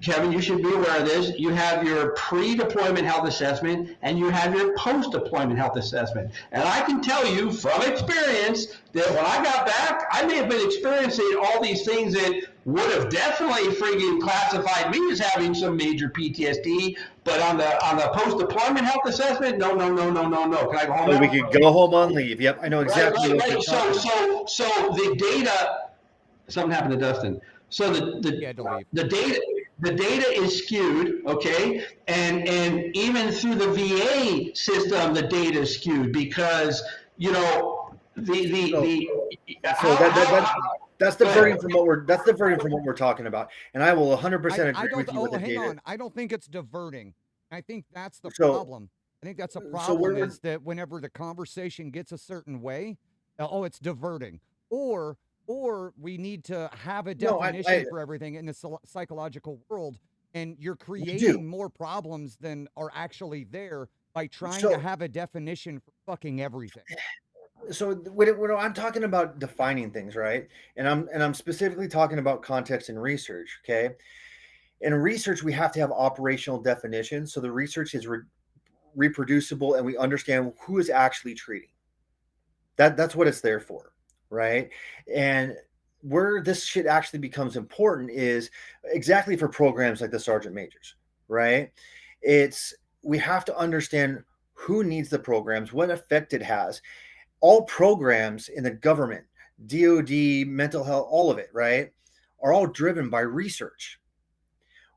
Kevin, you should be aware of this. You have your pre-deployment health assessment and you have your post-deployment health assessment. And I can tell you from experience that when I got back, I may have been experiencing all these things that would have definitely friggin' classified me as having some major PTSD. But on the post-deployment health assessment, no. Can I go home So now? we could go home on leave. Yep, I know exactly what you're talking about. So the data. Something happened to Dustin. So He had to leave. the data is skewed, okay, and even through the VA system, the data is skewed because That's diverting from what we're talking about, and I will 100% agree with you with the hang data. on. I don't think it's diverting. I think that's the So- problem. I think that's a so problem we're- is that whenever the conversation gets a certain way, it's diverting, or we need to have a No, definition for everything in the psychological world, and you're do. creating more problems than are actually there by trying So- to have a definition for fucking everything. So when I'm talking about defining things, right, and I'm specifically talking about context and research, okay. In research, we have to have operational definitions, so the research is reproducible, and we understand who is actually treating. That's what it's there for, right? And where this shit actually becomes important is exactly for programs like the Sergeant Majors, right? We have to understand who needs the programs, what effect it has, all programs in the government, DoD, mental health, all of it, right, are all driven by research.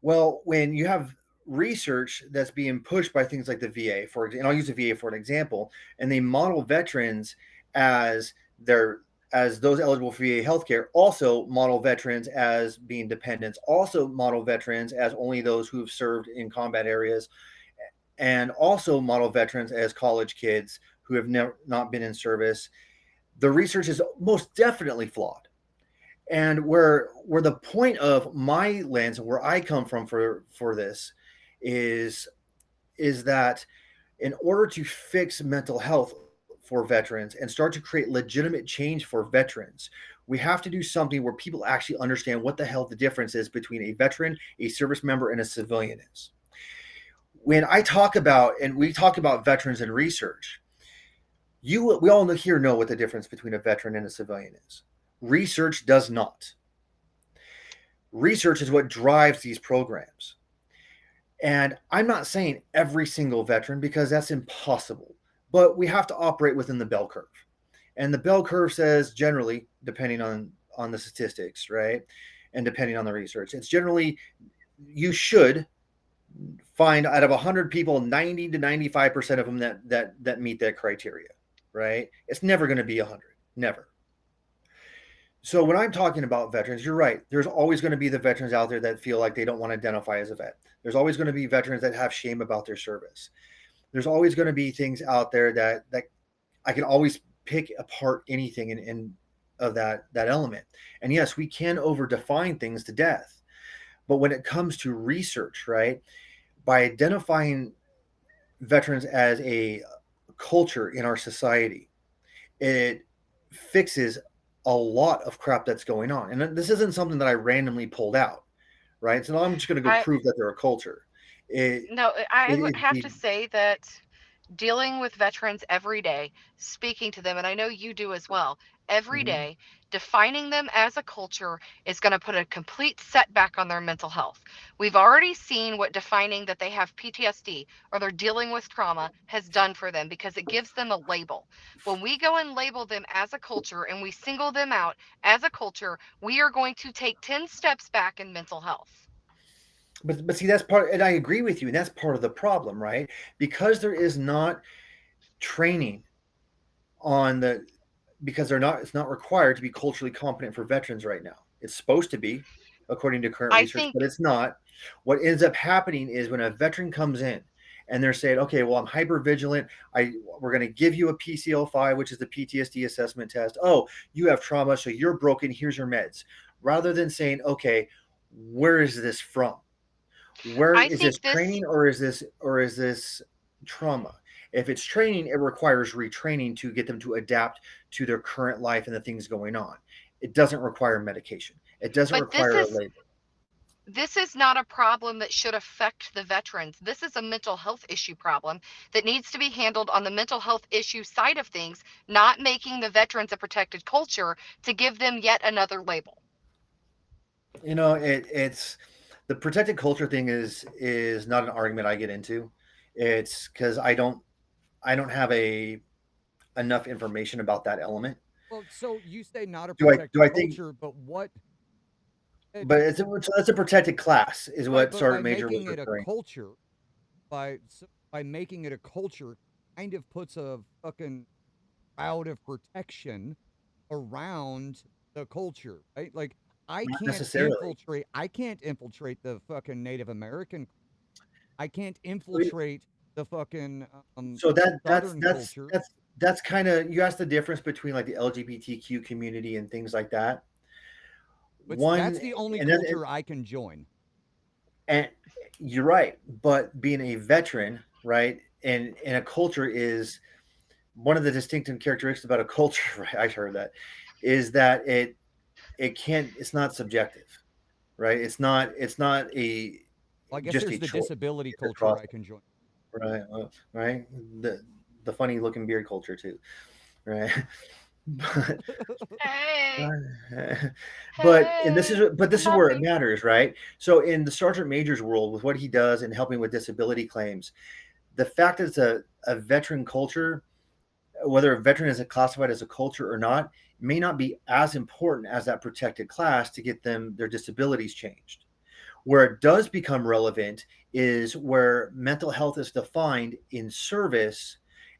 Well, when you have research that's being pushed by things like the VA, and I'll use the VA for an example, and they model veterans as their as those eligible for VA healthcare, also model veterans as being dependents, also model veterans as only those who have served in combat areas, and also model veterans as college kids who have never not been in service. The research is most definitely flawed. And where the point of my lens and where I come from for this is that in order to fix mental health for veterans and start to create legitimate change for veterans, we have to do something where people actually understand what the hell the difference is between a veteran, a service member, and a civilian is. When I talk about, and we talk about veterans and research, we all here know what the difference between a veteran and a civilian is. Research does not. Research is what drives these programs. And I'm not saying every single veteran, because that's impossible, but we have to operate within the bell curve. And the bell curve says, generally, depending on the statistics, right, and depending on the research, it's generally, you should find out of 100 people, 90 to 95% of them that meet that criteria, right? It's never going to be 100, never. So when I'm talking about veterans, you're right. There's always going to be the veterans out there that feel like they don't want to identify as a vet. There's always going to be veterans that have shame about their service. There's always going to be things out there that I can always pick apart anything in of that element. And yes, we can overdefine things to death. But when it comes to research, right, by identifying veterans as a culture in our society, it fixes a lot of crap that's going on. And this isn't something that I randomly pulled out, right? So I'm just going to go prove that they're a culture. I would have to say that dealing with veterans every day, speaking to them, and I know you do as well, every day, defining them as a culture is going to put a complete setback on their mental health. We've already seen what defining that they have PTSD or they're dealing with trauma has done for them, because it gives them a label. When we go and label them as a culture and we single them out as a culture, we are going to take 10 steps back in mental health. But see, that's part, and I agree with you, and that's part of the problem, right? Because there is not training on the, because it's not required to be culturally competent for veterans right now. It's supposed to be, according to current research, but it's not. What ends up happening is when a veteran comes in and they're saying, okay, well, I'm hyper vigilant. We're going to give you a PCL5, which is the PTSD assessment test. Oh, you have trauma, so you're broken. Here's your meds. Rather than saying, okay, where is this from? Where is this training, or is this trauma? If it's training, it requires retraining to get them to adapt to their current life and the things going on. It doesn't require medication. It doesn't require a label. This is not a problem that should affect the veterans. This is a mental health issue problem that needs to be handled on the mental health issue side of things, not making the veterans a protected culture to give them yet another label. You know, it's the protected culture thing is not an argument I get into. It's because I don't have enough information about that element. Well, so you say not a protected culture, but what? But it's a protected class, is what Sergeant Major was referring. By making it a culture, by making it a culture, kind of puts a fucking cloud of protection around the culture, right? Like I can't infiltrate the fucking Native American. I can't infiltrate the fucking so that's kind of, you ask the difference between like the LGBTQ community and things like that. But that's the only culture I can join. And you're right, but being a veteran, right, and a culture is one of the distinctive characteristics about a culture. Right, I heard that is that it's not subjective, right? It's not a. Well, I guess there's the disability culture I can join. Right, right. The funny looking beard culture too, right? But, and this is where it matters, right? So in the Sergeant Major's world, with what he does and helping with disability claims, the fact that it's a veteran culture whether a veteran is classified as a culture or not, may not be as important as that protected class to get them their disabilities changed. Where it does become relevant is where mental health is defined in service,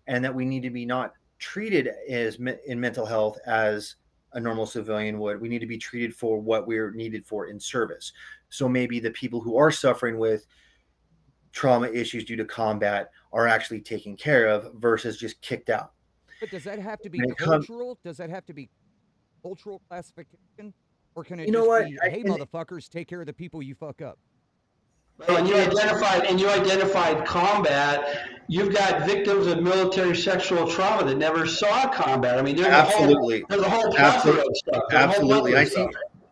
and that we need to be not treated as in mental health as a normal civilian would. We need to be treated for what we're needed for in service. So maybe the people who are suffering with trauma issues due to combat are actually taken care of versus just kicked out. But does that have to be When it comes, cultural? Does that have to be cultural classification? Or can it you know just what? be, hey, motherfuckers, take care of the people you fuck up? And you identified combat. You've got victims of military sexual trauma that never saw combat. I mean, Absolutely, there's a whole plethora absolutely, of stuff. absolutely.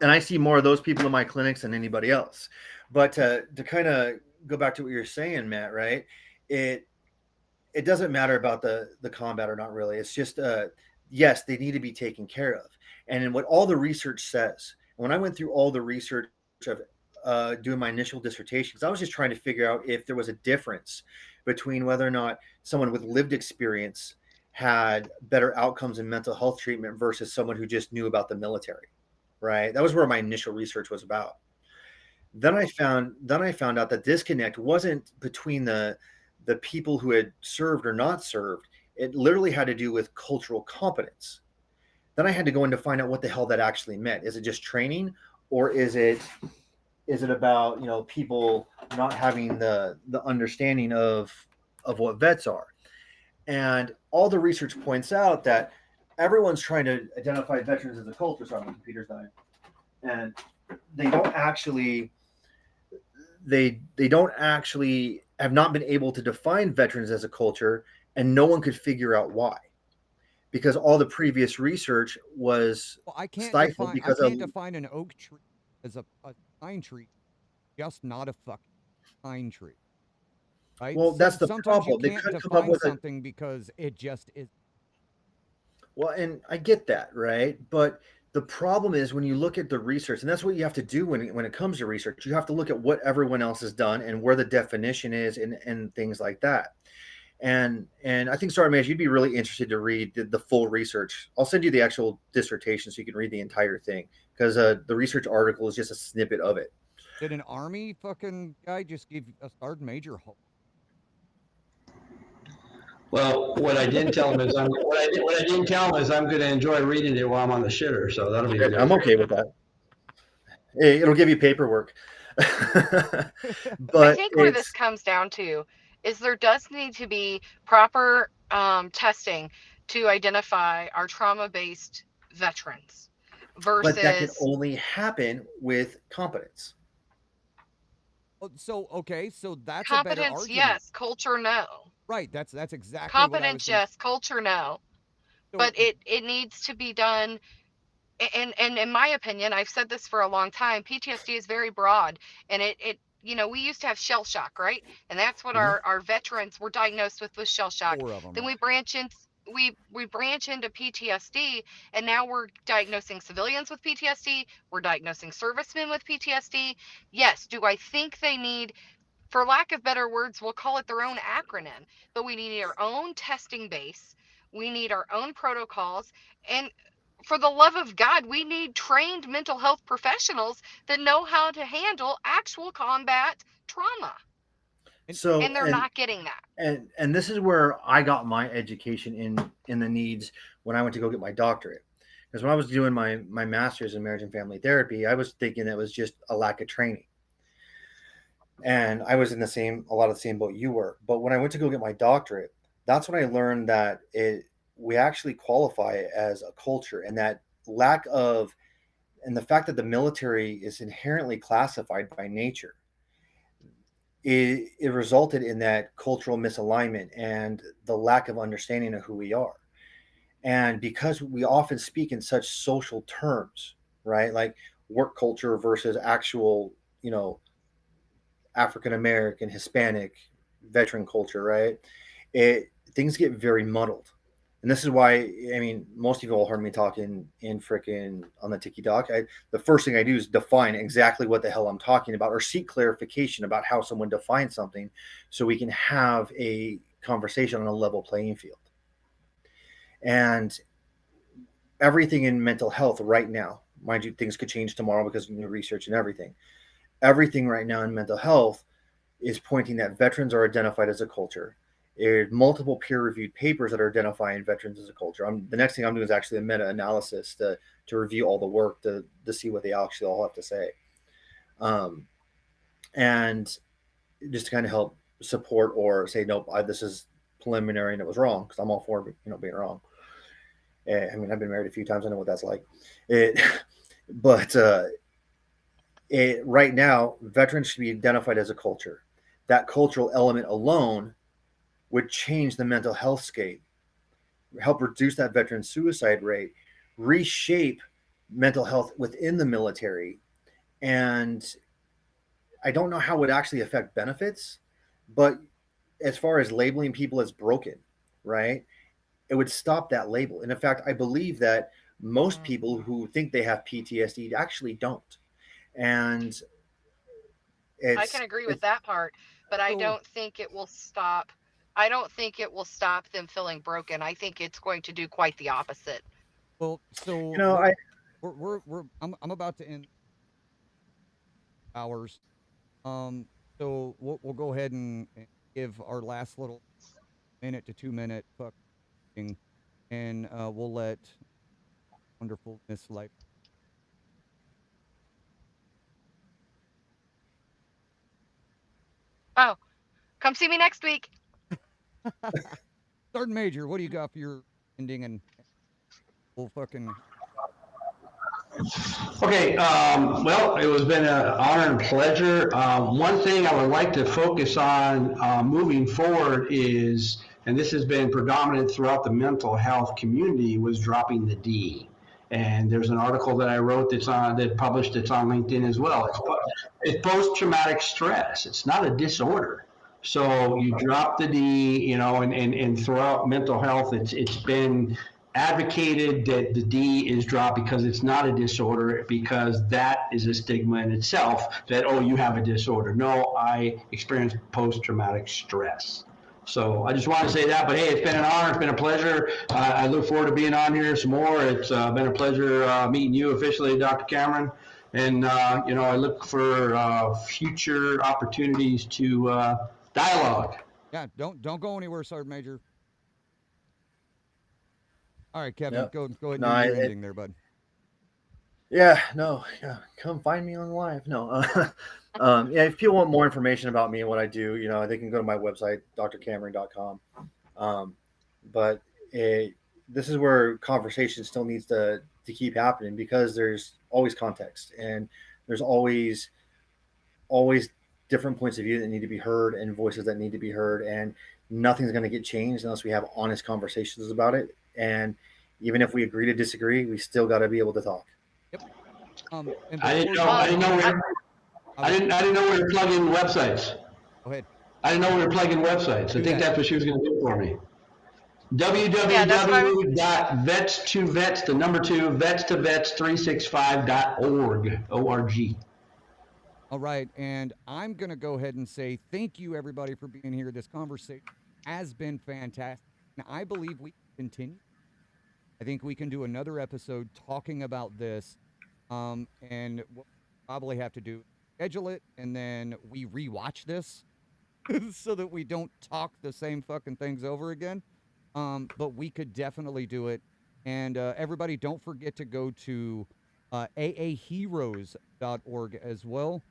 I see more of those people in my clinics than anybody else. But to kind of go back to what you're saying, Matt, right? It it doesn't matter about the combat or not really. It's just yes, they need to be taken care of. And in what all the research says, when I went through all the research of doing my initial dissertation, because I was just trying to figure out if there was a difference between whether or not someone with lived experience had better outcomes in mental health treatment versus someone who just knew about the military. Right. That was where my initial research was about. Then I found out that disconnect wasn't between the people who had served or not served. It literally had to do with cultural competence. Then I had to go in to find out what the hell that actually meant. Is it just training, or is it about people not having the understanding of what vets are? And all the research points out that everyone's trying to identify veterans as a culture. Sorry, my computer's dying, and they don't actually they don't actually have not been able to define veterans as a culture, and no one could figure out why, because all the previous research was Well, I can't stifled define. I because of can't define an oak tree as a pine tree, just not a fucking pine tree, right? well, that's the Sometimes you problem. They can't couldn't come up define with a something because it just is. well, and I get that, right? But the problem is when you look at the research, and that's what you have to do when it comes to research. You have to look at what everyone else has done and where the definition is, and things like that. And I think, sorry, Maj, you'd be really interested to read the full research. I'll send you the actual dissertation so you can read the entire thing, because the research article is just a snippet of it. Did an army fucking guy just give a sergeant major hope? Well, what I didn't tell him is I'm going to enjoy reading it while I'm on the shitter. So that'll be good. I'm okay with that. It'll give you paperwork. I But think where this comes down to is there does need to be proper testing to identify our trauma-based veterans but that can versus only happen with competence. Oh, so okay, so that's a better competence, argument. yes. Culture, no. Right. That's exactly what I was Competence, gonna yes. Culture, no. So, But it needs to be done. And in my opinion, I've said this for a long time, PTSD is very broad, and it we used to have shell shock, right? And that's what Mhm. our veterans were diagnosed with shell shock. 4 of them. Then we branch into PTSD, and now we're diagnosing civilians with PTSD, we're diagnosing servicemen with PTSD. Yes, do I think they need, for lack of better words, we'll call it their own acronym, but we need our own testing base. We need our own protocols. And for the love of God, we need trained mental health professionals that know how to handle actual combat trauma. So And they're not getting that. and this is where I got my education in the needs when I went to go get my doctorate. Because when I was doing my master's in marriage and family therapy, I was thinking it was just a lack of training. And I was in a lot of the same boat you were. But when I went to go get my doctorate, that's when I learned that we actually qualify as a culture, and that lack of and the fact that the military is inherently classified by nature, it resulted in that cultural misalignment and the lack of understanding of who we are. And because we often speak in such social terms, right? Like work culture versus actual, African American, Hispanic, veteran culture, right? Things get very muddled. And this is why, I mean, most of you all heard me talking in frickin' on the Tiki Doc. The first thing I do is define exactly what the hell I'm talking about, or seek clarification about how someone defines something, so we can have a conversation on a level playing field. And everything in mental health right now, mind you, things could change tomorrow because of new research and everything. Everything right now in mental health is pointing that veterans are identified as a culture. There's multiple peer-reviewed papers that are identifying veterans as a culture. The next thing I'm doing is actually a meta-analysis to review all the work to see what they actually all have to say, and just to kind of help support or say nope, this is preliminary and it was wrong, because I'm all for being wrong. I mean, I've been married a few times. I know what that's like. It, but right now, veterans should be identified as a culture. That cultural element alone would change the mental health scape, help reduce that veteran suicide rate, reshape mental health within the military. And I don't know how it would actually affect benefits, but as far as labeling people as broken, right? It would stop that label. And in fact, I believe that most people who think they have PTSD actually don't. And I can it's agree with it's that part, but I So, don't think it will stop. I don't think it will stop them feeling broken. I think it's going to do quite the opposite. well, you so know what I I'm about to end hours. So we'll go ahead and give our last little minute to 2 minute fucking, and we'll let wonderful Miss Life. Oh, come see me next week. Sergeant Major, what do you got for your ending? And we'll fucking Okay, well, it has been an honor and pleasure. One thing I would like to focus on moving forward is, and this has been predominant throughout the mental health community, was dropping the D. And there's an article that I wrote that published, it's on LinkedIn as well. It's post-traumatic stress. It's not a disorder. So you drop the D, and throughout mental health, it's been advocated that the D is dropped because it's not a disorder, because that is a stigma in itself that, oh, you have a disorder. No, I experienced post-traumatic stress. So I just want to say that, but hey, it's been an honor. It's been a pleasure. I look forward to being on here some more. It's been a pleasure meeting you officially, Dr. Cameron. And, I look for future opportunities to dialogue. yeah, don't go anywhere, Sergeant Major. All right, Kevin, Yep. go ahead and No, do your ending there, bud. yeah, no, yeah, come find me on live. No, yeah, if people want more information about me and what I do, they can go to my website, drcameron.com. Um, but this is where conversation still needs to keep happening, because there's always context, and there's always different points of view that need to be heard, and voices that need to be heard, and nothing's going to get changed unless we have honest conversations about it. And even if we agree to disagree, we still got to be able to talk. Yep. And I didn't before know. we I didn't know. go, I didn't. I didn't know we were plugging websites. go ahead. I didn't know we were plugging websites. I Do think that. that's what she was going to do for me. Yeah, that's what I was. www.vets2vets, the number 2, vets2vets365.org. O-R-G. All right, and I'm gonna go ahead and say thank you, everybody, for being here. This conversation has been fantastic, and I believe we can continue. I think we can do another episode talking about this, and what we'll probably have to do is schedule it, and then we rewatch this so that we don't talk the same fucking things over again. But we could definitely do it. And everybody, don't forget to go to aaheroes.org as well.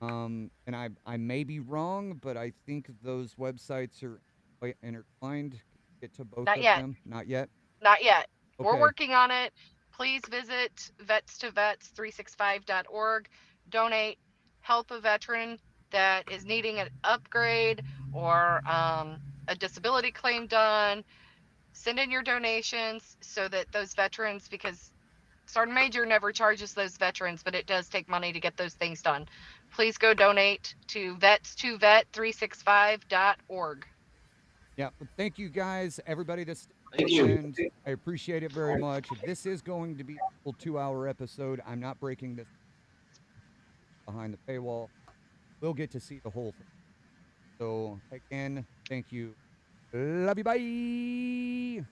And I may be wrong, but I think those websites are quite intertwined. Get to both Not of yet. them? Not yet? Not yet. We're Okay. working on it. Please visit vets2vets365.org. Donate. Help a veteran that is needing an upgrade or a disability claim done. Send in your donations so that those veterans, because Sergeant Major never charges those veterans, but it does take money to get those things done. Please go donate to vets2vet365.org. Yeah. But thank you guys, everybody that's Thank the you. end. I appreciate it very much. This is going to be a full 2-hour episode. I'm not breaking this behind the paywall. We'll get to see the whole thing. So again, thank you. Love you. Bye.